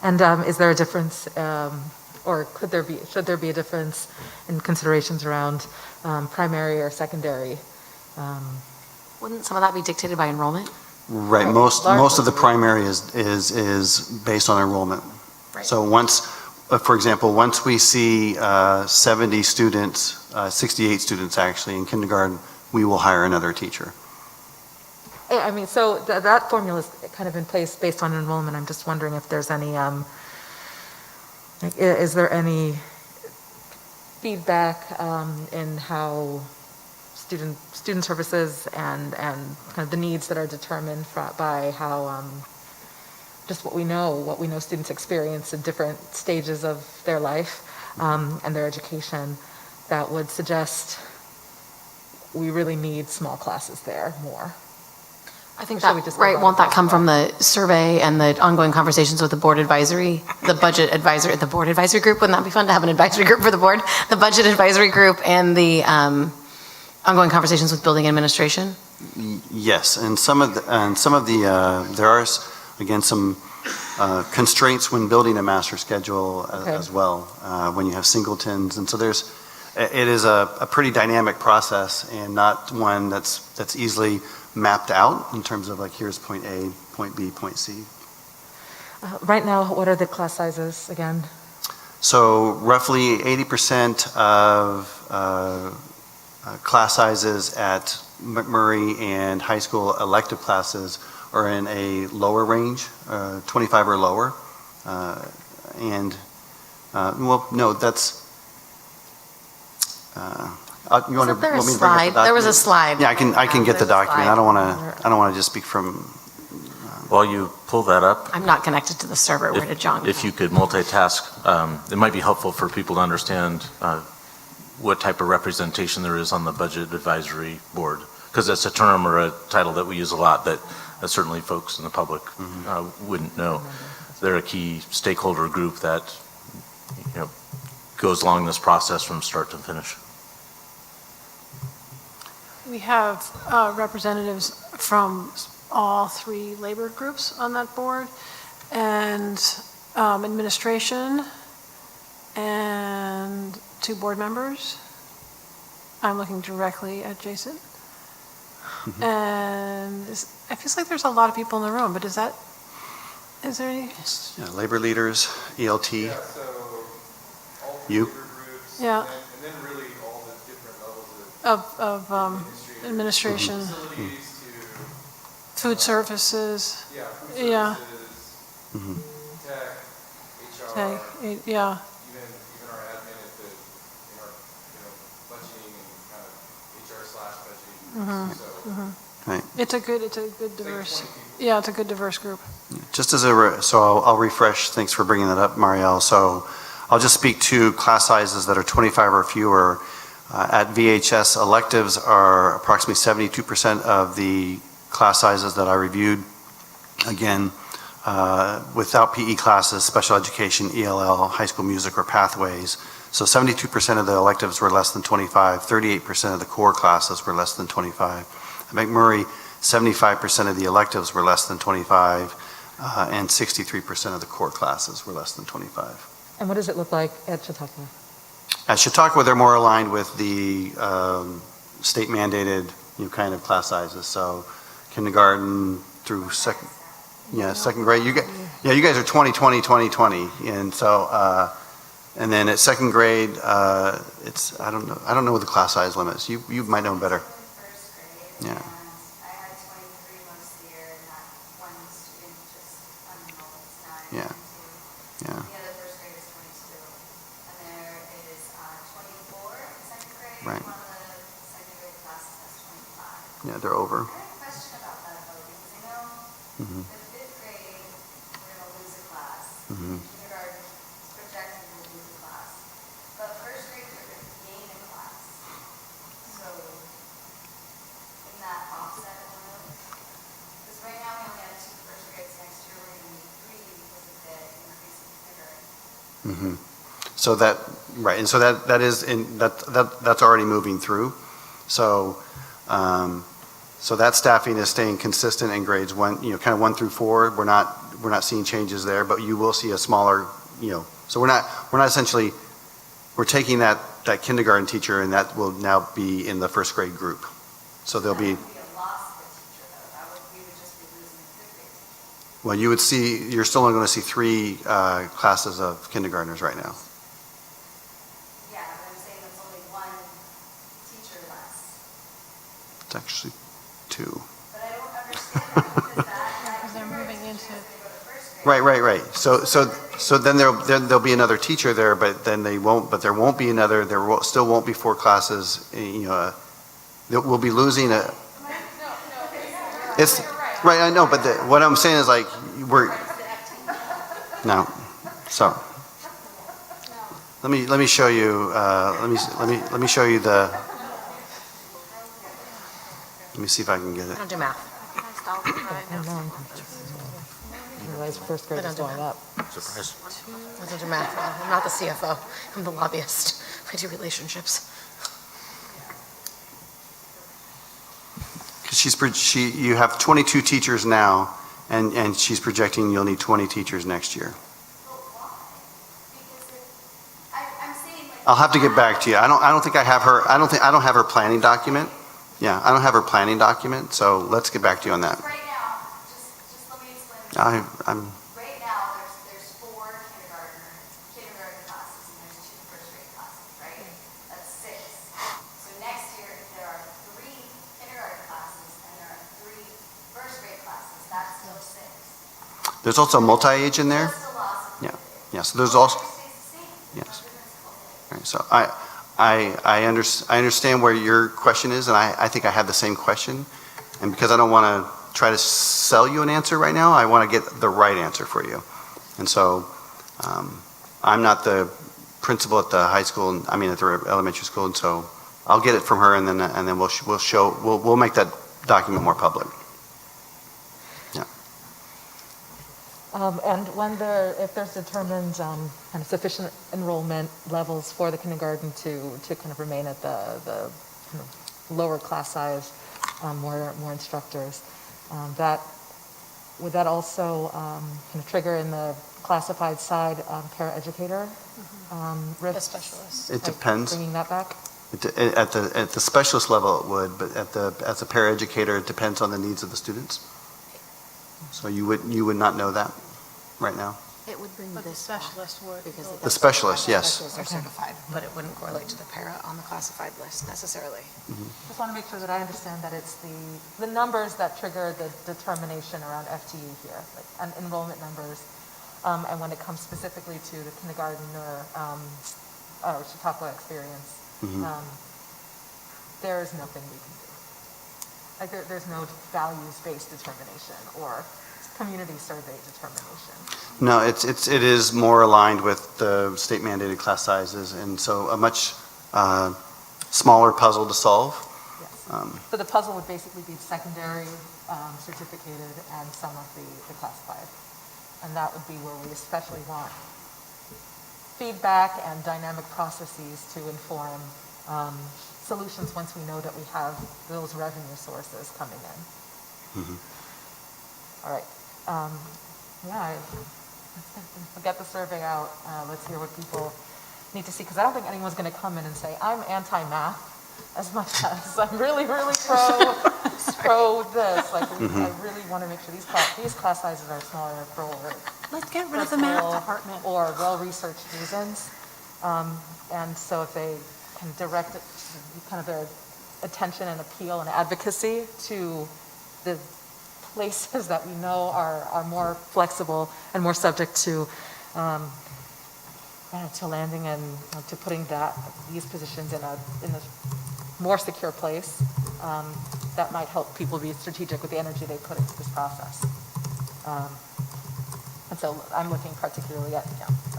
[SPEAKER 10] And is there a difference, or should there be a difference in considerations around primary or secondary?
[SPEAKER 7] Wouldn't some of that be dictated by enrollment?
[SPEAKER 4] Right. Most of the primary is based on enrollment.
[SPEAKER 7] Right.
[SPEAKER 4] So for example, once we see 70 students, 68 students actually in kindergarten, we will hire another teacher.
[SPEAKER 10] I mean, so that formula is kind of in place based on enrollment. I'm just wondering if there's any, is there any feedback in how student services and kind of the needs that are determined by how, just what we know students experience in different stages of their life and their education, that would suggest we really need small classes there more.
[SPEAKER 7] I think that, right, won't that come from the survey and the ongoing conversations with the board advisory, the board advisory group? Wouldn't that be fun to have an advisory group for the board? The budget advisory group and the ongoing conversations with building administration?
[SPEAKER 4] Yes, and some of the there are, again, some constraints when building a master schedule as well, when you have singletons, and so it is a pretty dynamic process and not one that's easily mapped out in terms of like, here's point A, point B, point C.
[SPEAKER 10] Right now, what are the class sizes again?
[SPEAKER 4] So roughly 80% of class sizes at McMurray and high school elective classes are in a lower range, 25 or lower. Well, no, that's, you want
[SPEAKER 7] There
[SPEAKER 4] me
[SPEAKER 7] a
[SPEAKER 4] to bring up the
[SPEAKER 7] slide?
[SPEAKER 4] document?
[SPEAKER 7] There was a slide.
[SPEAKER 4] Yeah, I can get the document. I don't want to just speak from.
[SPEAKER 1] While you pull that up,
[SPEAKER 7] I'm not connected to the server. Where did John go?
[SPEAKER 1] if you could multitask, it might be helpful for people to understand what type of representation there is on the Budget Advisory Board, because that's a term or a title that we use a lot that certainly folks in the public wouldn't know. They're a key stakeholder group that goes along this process from start to finish.
[SPEAKER 2] We have representatives from all three labor groups on that board, and administration, and 2 board members. I'm looking directly at Jason. And it feels like there's a lot of people in the room, but is there any?
[SPEAKER 4] Yeah, labor leaders, ELT.
[SPEAKER 15] Yeah, so all
[SPEAKER 4] you.
[SPEAKER 15] Labor groups,
[SPEAKER 2] Yeah.
[SPEAKER 15] and then really all the different levels
[SPEAKER 2] of administration.
[SPEAKER 15] Facilities to
[SPEAKER 2] food services.
[SPEAKER 15] Yeah, food services,
[SPEAKER 2] Yeah.
[SPEAKER 15] tech, HR,
[SPEAKER 2] yeah.
[SPEAKER 15] even our admin in our budgeting and kind of HR/budgeting. So
[SPEAKER 4] Right.
[SPEAKER 2] It's a good diverse. Yeah, it's a good diverse group.
[SPEAKER 4] Just as so I'll refresh. Thanks for bringing that up, Marielle. So I'll just speak to class sizes that are 25 or fewer. At VHS, electives are approximately 72% of the class sizes that I reviewed. Again, without PE classes, special education, ELL, high school music, or pathways. So 72% of the electives were less than 25, 38% of the core classes were less than 25. At McMurray, 75% of the electives were less than 25, and 63% of the core classes were less than 25.
[SPEAKER 10] And what does it look like at Chautauqua?
[SPEAKER 4] At Chautauqua, they're more aligned with the state mandated kind of class sizes. So kindergarten through second grade. You guys are 20, 20. And so, and then at second grade, it's, I don't know what the class size limit is. You might know better. Yeah. Yeah. Yeah. Right. Yeah, they're over. Mm-hmm. Mm-hmm. Mm-hmm. So that, right, and so that is in that's already moving through. So so that staffing is staying consistent in grades 1, kind of 1 through 4. We're not seeing changes there, but you will see a smaller, so we're not essentially, we're taking that kindergarten teacher and that will now be in the first grade group. So there'll be well, you would see, you're still only going to see 3 classes of kindergartners right now.
[SPEAKER 12] Yeah, but I'm saying there's only 1 teacher less.
[SPEAKER 4] It's actually 2.
[SPEAKER 12] But I don't understand that because
[SPEAKER 2] Because they're moving into.
[SPEAKER 4] Right. So then there'll be another teacher there, but then there won't be another, still won't be 4 classes, we'll be losing a. It's, right, I know, but what I'm saying is like, no, so. Let me show you, let me show you let me see if I can get it.
[SPEAKER 7] I don't do math.
[SPEAKER 10] I realize first grade is going up.
[SPEAKER 1] Surprise.
[SPEAKER 7] I don't do math. I'm not the CFO. I'm the lobbyist. I do relationships.
[SPEAKER 4] You have 22 teachers now, and she's projecting you'll need 20 teachers next year. I'll have to get back to you. I don't think I have her. I don't have her planning document. Yeah, I don't have her planning document. So let's get back to you on that.
[SPEAKER 12] Right now, just let me explain. Right now, there's 4 kindergarten classes, and there's 2 first grade classes, right? That's 6. So next year, if there are 3 kindergarten classes and there are 3 first grade classes, that's still 6.
[SPEAKER 4] There's also multi-age in there. Yeah. So there's also. Yes. Right, so I understand where your question is, and I think I have the same question. And because I don't want to try to sell you an answer right now, I want to get the right answer for you. And so I'm not the principal at the high school, at the elementary school, and so I'll get it from her, and then we'll make that document more public. Yeah.
[SPEAKER 10] And if there's determined kind of sufficient enrollment levels for the kindergarten to kind of remain at the kind of lower class size, more instructors, would that also kind of trigger in the classified side paraeducator risk?
[SPEAKER 2] The specialists.
[SPEAKER 4] It depends.
[SPEAKER 10] Bringing that back?
[SPEAKER 4] At the specialist level it would, but as a paraeducator, it depends on the needs of the students. So you would not know that right now?
[SPEAKER 7] It would bring
[SPEAKER 2] But the
[SPEAKER 7] this
[SPEAKER 2] specialist would.
[SPEAKER 7] because
[SPEAKER 4] The specialist, yes.
[SPEAKER 7] Specialists are certified, but it wouldn't correlate to the para on the classified list necessarily.
[SPEAKER 10] Just want to make sure that I understand that it's the numbers that trigger the determination around FTE here, like enrollment numbers. And when it comes specifically to the kindergarten or Chautauqua experience, there is nothing we can do. Like there's no values-based determination or community survey determination.
[SPEAKER 4] No, it is more aligned with the state mandated class sizes, and so a much smaller puzzle to solve.
[SPEAKER 10] So the puzzle would basically be secondary, certificated, and some of the classified. And that would be where we especially want feedback and dynamic processes to inform solutions once we know that we have those revenue sources coming in. All right. We'll get the survey out. Let's hear what people need to see, because I don't think anyone's going to come in and say, I'm anti-math as much as I'm really, really pro this. Like, I really want to make sure these class sizes are smaller for
[SPEAKER 2] Let's get rid of the math department.
[SPEAKER 10] or well-researched reasons. And so if they can direct kind of their attention and appeal and advocacy to the places that we know are more flexible and more subject to landing and to putting these positions in a more secure place, that might help people be strategic with the energy they put into this process. And so I'm looking particularly at,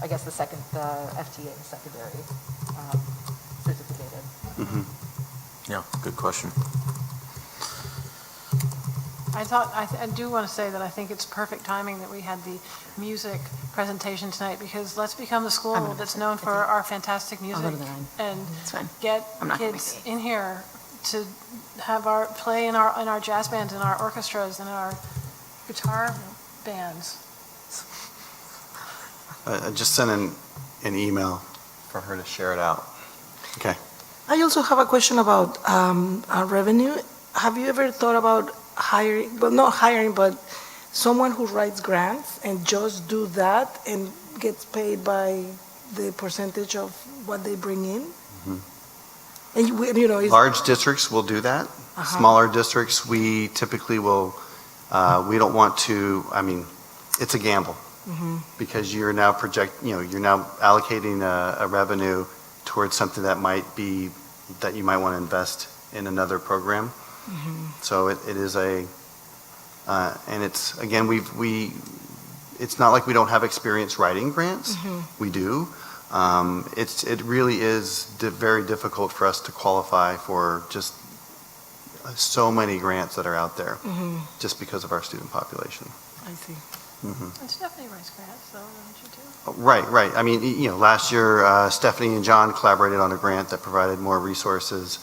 [SPEAKER 10] I guess the FTA, the secondary certificated.
[SPEAKER 1] Yeah, good question.
[SPEAKER 2] I do want to say that I think it's perfect timing that we had the music presentation tonight, because let's become the school that's known for our fantastic music and get kids in here to have our play in our jazz bands and our orchestras and our guitar bands.
[SPEAKER 4] I just sent an email for her to share it out. Okay.
[SPEAKER 11] I also have a question about our revenue. Have you ever thought about hiring, well, not hiring, but someone who writes grants and just do that and gets paid by the percentage of what they bring in? And
[SPEAKER 4] large districts will do that. Smaller districts, we typically will, we don't want to, it's a gamble. Because you're now you're now allocating a revenue towards something that you might want to invest in another program. So it is and it's, again, it's not like we don't have experience writing grants. We do. It really is very difficult for us to qualify for just so many grants that are out there, just because of our student population.
[SPEAKER 11] I see.
[SPEAKER 2] And Stephanie writes grants, though, don't you too?
[SPEAKER 4] Right. Last year, Stephanie and John collaborated on a grant that provided more resources,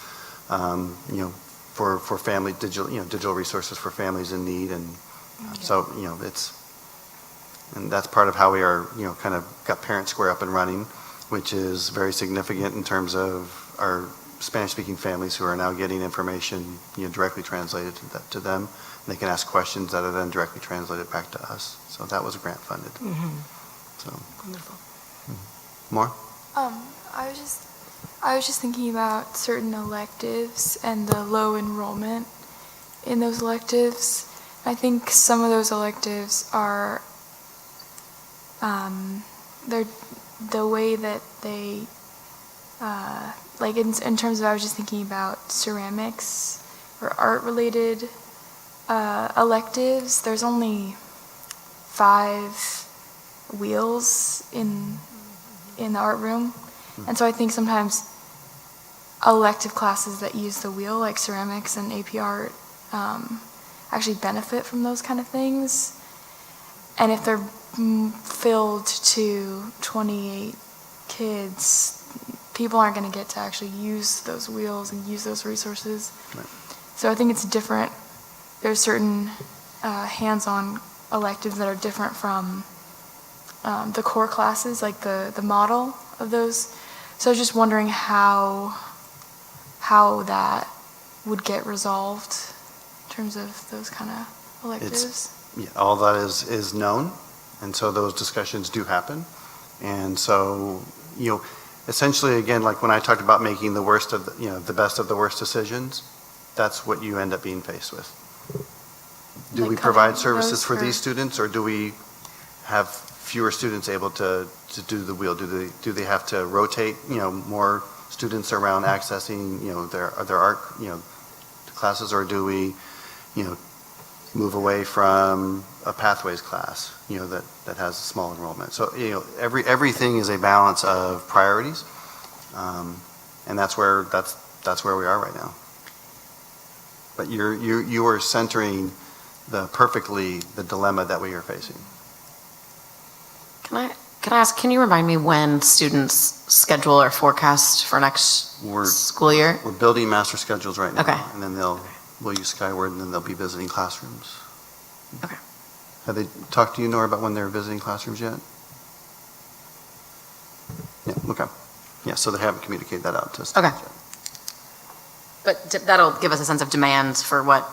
[SPEAKER 4] for family digital resources for families in need, and so and that's part of how we are kind of got Parent Square up and running, which is very significant in terms of our Spanish-speaking families who are now getting information directly translated to them. And they can ask questions that are then directly translated back to us. So that was grant funded. So
[SPEAKER 11] wonderful.
[SPEAKER 4] More?
[SPEAKER 8] I was just thinking about certain electives and the low enrollment in those electives. I think some of those electives are, they're the way that they, like in terms of, I was just thinking about ceramics or art-related electives. There's only 5 wheels in the art room. And so I think sometimes elective classes that use the wheel, like ceramics and AP art, actually benefit from those kind of things. And if they're filled to 28 kids, people aren't going to get to actually use those wheels and use those resources.
[SPEAKER 4] Right.
[SPEAKER 8] So I think it's different. There's certain hands-on electives that are different from the core classes, like the model of those. So I was just wondering how that would get resolved in terms of those kind of electives.
[SPEAKER 4] All that is known, and so those discussions do happen. And so, essentially, again, like when I talked about making the worst of the best of the worst decisions, that's what you end up being faced with. Do we provide services for these students, or do we have fewer students able to do the wheel? Do they have to rotate, more students around accessing, their art, classes, or do we, move away from a pathways class, that has a small enrollment? So, everything is a balance of priorities, and that's that's where we are right now. But you are centering perfectly the dilemma that we are facing.
[SPEAKER 7] Can I ask, can you remind me when students schedule or forecast for next school year?
[SPEAKER 4] We're building master schedules right now.
[SPEAKER 7] Okay.
[SPEAKER 4] And then we'll use Skyward, and then they'll be visiting classrooms.
[SPEAKER 7] Okay.
[SPEAKER 4] Have they talked to you, Nora, about when they're visiting classrooms yet? Yeah, okay. Yeah, so they haven't communicated that out to us.
[SPEAKER 7] Okay. But that'll give us a sense of demand for what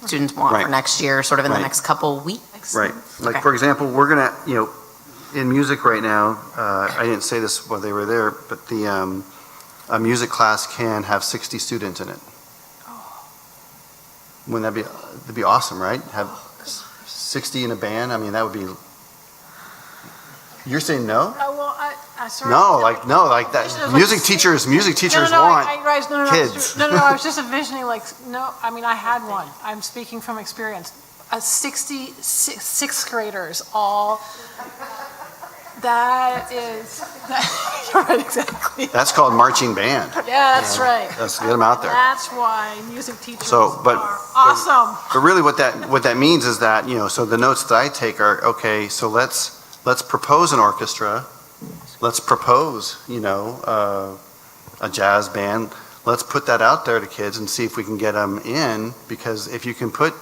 [SPEAKER 7] students want for next year, sort of in the next couple weeks?
[SPEAKER 4] Right. Like, for example, we're going to, in music right now, I didn't say this while they were there, but a music class can have 60 students in it. Wouldn't that'd be awesome, right? Have 60 in a band? I mean, that would be, you're saying no?
[SPEAKER 2] Well, I sort
[SPEAKER 4] No,
[SPEAKER 2] of.
[SPEAKER 4] like that. Music teachers want kids.
[SPEAKER 2] No, I was just envisioning I had one. I'm speaking from experience. 60 sixth graders all. That is, you're right, exactly.
[SPEAKER 4] That's called marching band.
[SPEAKER 2] Yeah, that's right.
[SPEAKER 4] Let's get them out there.
[SPEAKER 2] That's why music teachers
[SPEAKER 4] But
[SPEAKER 2] are awesome.
[SPEAKER 4] But really what that means is that, so the notes that I take are, okay, so let's propose an orchestra. Let's propose, a jazz band. Let's put that out there to kids and see if we can get them in, because if you can put,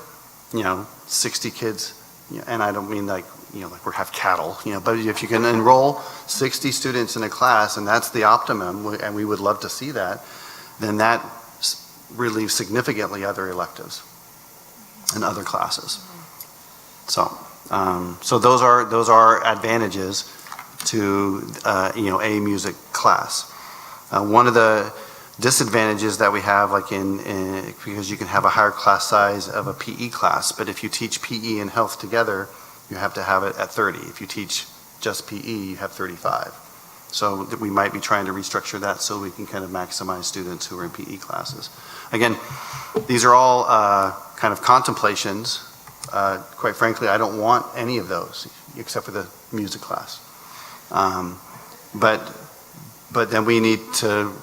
[SPEAKER 4] 60 kids, and I don't mean like we have cattle, but if you can enroll 60 students in a class, and that's the optimum, and we would love to see that, then that relieves significantly other electives and other classes. So those are advantages to a music class. One of the disadvantages that we have, because you can have a higher class size of a PE class, but if you teach PE and health together, you have to have it at 30. If you teach just PE, you have 35. So we might be trying to restructure that so we can kind of maximize students who are in PE classes. Again, these are all kind of contemplations. Quite frankly, I don't want any of those except for the music class. But then we need to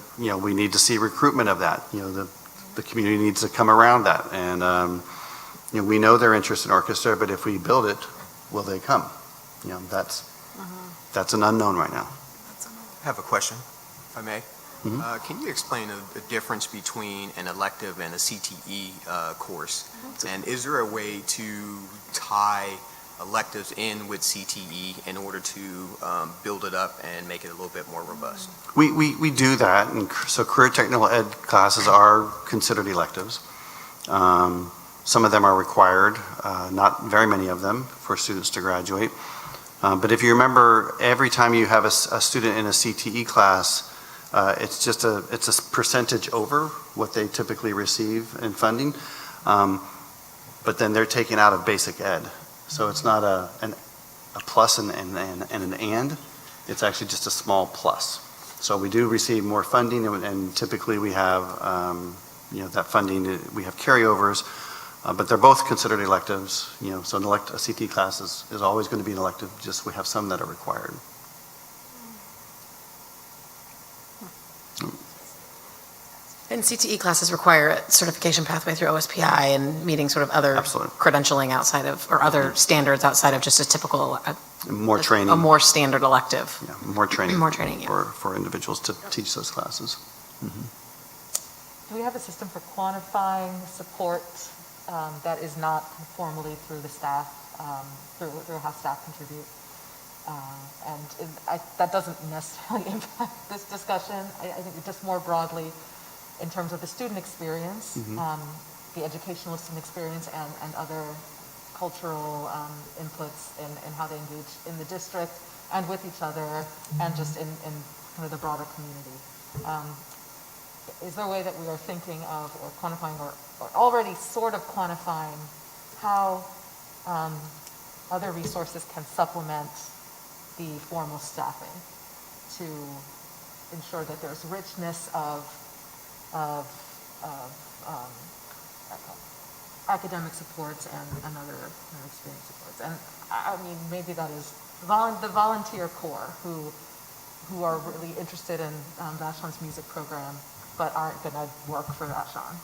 [SPEAKER 4] see recruitment of that. The community needs to come around that. And we know they're interested in orchestra, but if we build it, will they come? That's an unknown right now.
[SPEAKER 16] I have a question, if I may. Can you explain the difference between an elective and a CTE course? And is there a way to tie electives in with CTE in order to build it up and make it a little bit more robust?
[SPEAKER 4] We do that, and so career technical ed classes are considered electives. Some of them are required, not very many of them, for students to graduate. But if you remember, every time you have a student in a CTE class, it's a percentage over what they typically receive in funding. But then they're taken out of basic ed. So it's not a plus and an and, it's actually just a small plus. So we do receive more funding, and typically we have, that funding, we have carryovers, but they're both considered electives, so a CT class is always going to be an elective, just we have some that are required.
[SPEAKER 7] And CTE classes require a certification pathway through OSPI and meeting sort of other credentialing outside of, or other standards outside of just a typical.
[SPEAKER 4] More training.
[SPEAKER 7] A more standard elective.
[SPEAKER 4] Yeah, more training.
[SPEAKER 7] More training, yeah.
[SPEAKER 4] For individuals to teach those classes.
[SPEAKER 10] Do we have a system for quantifying support that is not formally through the staff, through how staff contribute? That doesn't necessarily impact this discussion. I think just more broadly, in terms of the student experience, the educational student experience, and other cultural inputs in how they engage in the district and with each other, and just in kind of the broader community. Is there a way that we are thinking of, or quantifying, or already sort of quantifying how other resources can supplement the formal staffing to ensure that there's richness of academic supports and other experience supports? And I mean, maybe that is the volunteer corps who are really interested in Vashon's music program, but aren't going to work for Vashon,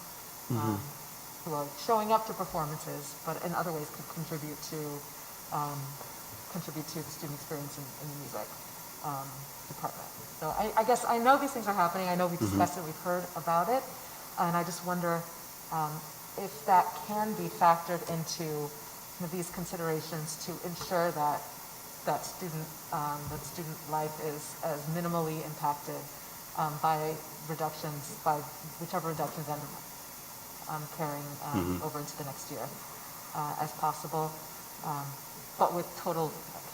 [SPEAKER 10] who are showing up to performances, but in other ways could contribute to the student experience in the music department. So I guess I know these things are happening. I know we discussed it, we've heard about it, and I just wonder if that can be factored into these considerations to ensure that student life is as minimally impacted by reductions, by whichever reductions end up carrying over into the next year as possible, but with total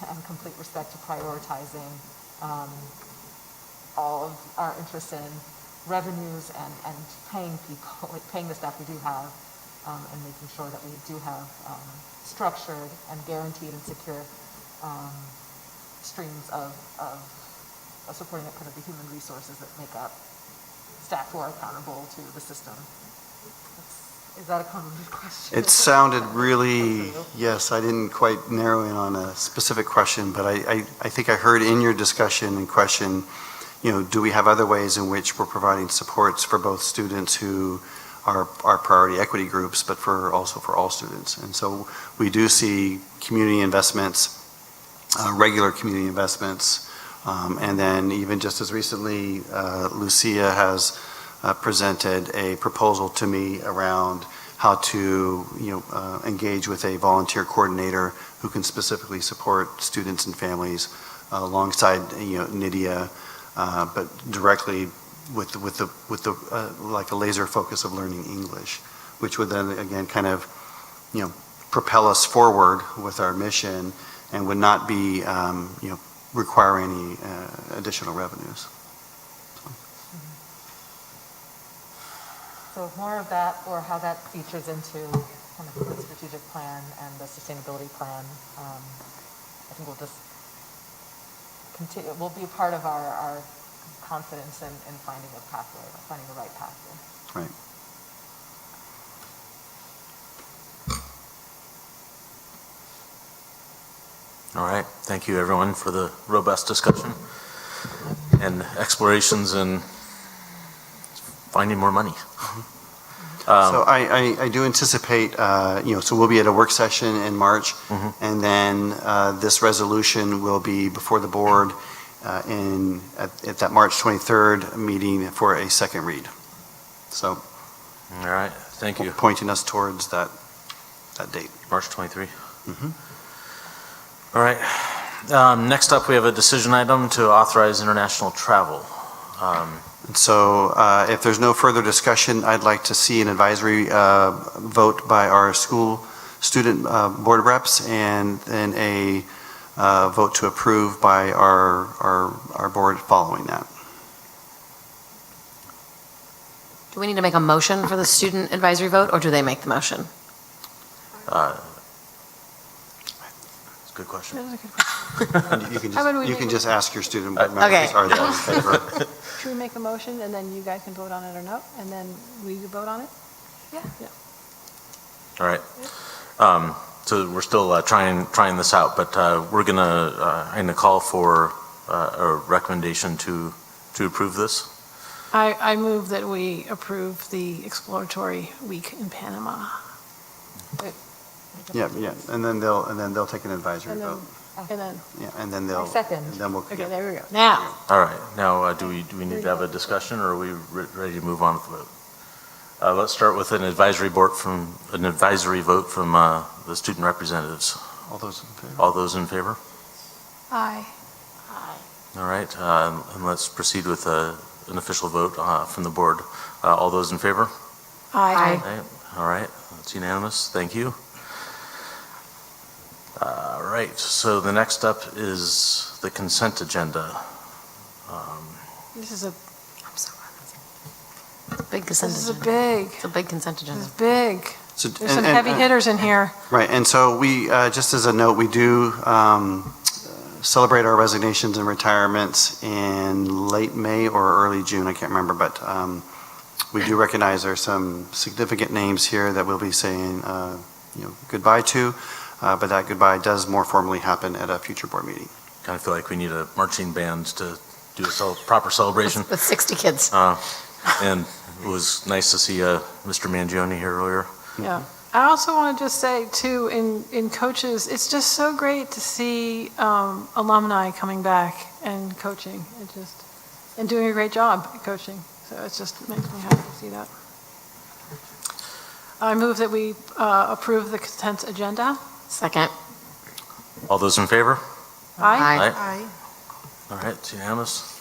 [SPEAKER 10] and complete respect to prioritizing all of our interests in revenues and paying people, like paying the staff we do have, and making sure that we do have structured and guaranteed and secure streams of supporting that kind of the human resources that make up staff who are accountable to the system. Is that a convoluted question?
[SPEAKER 4] It sounded really, yes, I didn't quite narrow in on a specific question, but I think I heard in your discussion and question, do we have other ways in which we're providing supports for both students who are priority equity groups, but also for all students? And so we do see community investments, regular community investments, and then even just as recently, Lucia has presented a proposal to me around how to engage with a volunteer coordinator who can specifically support students and families alongside Nydia, but directly with the like a laser focus of learning English, which would then again kind of propel us forward with our mission and would not be require any additional revenues.
[SPEAKER 10] So more of that, or how that features into kind of the strategic plan and the sustainability plan, I think we'll just continue, will be part of our confidence in finding a pathway, finding the right pathway.
[SPEAKER 4] Right.
[SPEAKER 1] All right, thank you everyone for the robust discussion and explorations and finding more money.
[SPEAKER 4] So I do anticipate, so we'll be at a work session in March, and then this resolution will be before the board at that March 23rd meeting for a second read. So.
[SPEAKER 1] All right, thank you.
[SPEAKER 4] Pointing us towards that date.
[SPEAKER 1] March 23. All right. Next up, we have a decision item to authorize international travel.
[SPEAKER 4] So if there's no further discussion, I'd like to see an advisory vote by our student board reps, and then a vote to approve by our board following that.
[SPEAKER 7] Do we need to make a motion for the student advisory vote, or do they make the motion?
[SPEAKER 1] That's a good question.
[SPEAKER 2] That is a good question.
[SPEAKER 4] You can just ask your student board members,
[SPEAKER 7] Okay.
[SPEAKER 4] are they in favor?
[SPEAKER 2] Should we make a motion and then you guys can vote on it or no, and then we vote on it?
[SPEAKER 8] Yeah.
[SPEAKER 1] All right. So we're still trying this out, but we're I'm gonna call for a recommendation to approve this.
[SPEAKER 2] I move that we approve the exploratory week in Panama.
[SPEAKER 4] Yeah, and then they'll take an advisory
[SPEAKER 2] And then,
[SPEAKER 4] vote.
[SPEAKER 2] and then,
[SPEAKER 4] Yeah, and then they'll.
[SPEAKER 10] Second.
[SPEAKER 4] And then we'll.
[SPEAKER 2] okay, there we go. Now,
[SPEAKER 1] All right. Now, do we need to have a discussion, or are we ready to move on with the vote? Let's start with an advisory vote from the student representatives.
[SPEAKER 4] All those in favor?
[SPEAKER 1] All those in favor?
[SPEAKER 2] aye.
[SPEAKER 1] All right. And let's proceed with an official vote from the board. All those in favor?
[SPEAKER 2] Aye.
[SPEAKER 1] Aye. All right. That's unanimous. Thank you. All right. So the next up is the consent agenda.
[SPEAKER 2] This is a,
[SPEAKER 7] Big consent
[SPEAKER 2] this is a
[SPEAKER 7] agenda.
[SPEAKER 2] big,
[SPEAKER 7] It's a big consent
[SPEAKER 2] this
[SPEAKER 7] agenda.
[SPEAKER 2] is big.
[SPEAKER 4] So-
[SPEAKER 2] There's some heavy hitters in here.
[SPEAKER 4] Right, and so we, just as a note, we do celebrate our resignations and retirements in late May or early June, I can't remember, but we do recognize there's some significant names here that we'll be saying goodbye to, but that goodbye does more formally happen at a future board meeting.
[SPEAKER 1] Kind of feel like we need a marching band to do a proper celebration.
[SPEAKER 7] With 60 kids.
[SPEAKER 1] And it was nice to see Mr. Mangione here earlier.
[SPEAKER 2] Yeah. I also want to just say too, in coaches, it's just so great to see alumni coming back and coaching and doing a great job at coaching. So it just makes me happy to see that. I move that we approve the consent agenda.
[SPEAKER 7] Second.
[SPEAKER 1] All those in favor?
[SPEAKER 2] Aye.
[SPEAKER 7] Aye.
[SPEAKER 1] All right, it's unanimous.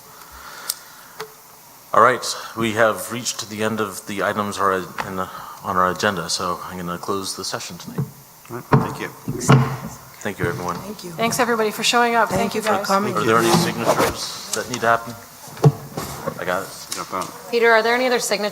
[SPEAKER 1] All right, we have reached the end of the items on our agenda, so I'm going to close the session tonight.
[SPEAKER 4] All right, thank you.
[SPEAKER 1] Thank you, everyone.
[SPEAKER 11] Thank you.
[SPEAKER 2] Thanks, everybody, for showing up. Thank you,
[SPEAKER 11] for
[SPEAKER 2] guys.
[SPEAKER 11] coming.
[SPEAKER 1] Are there any signatures that need to happen? I got it.
[SPEAKER 4] No problem.
[SPEAKER 7] Peter, are there any other signatures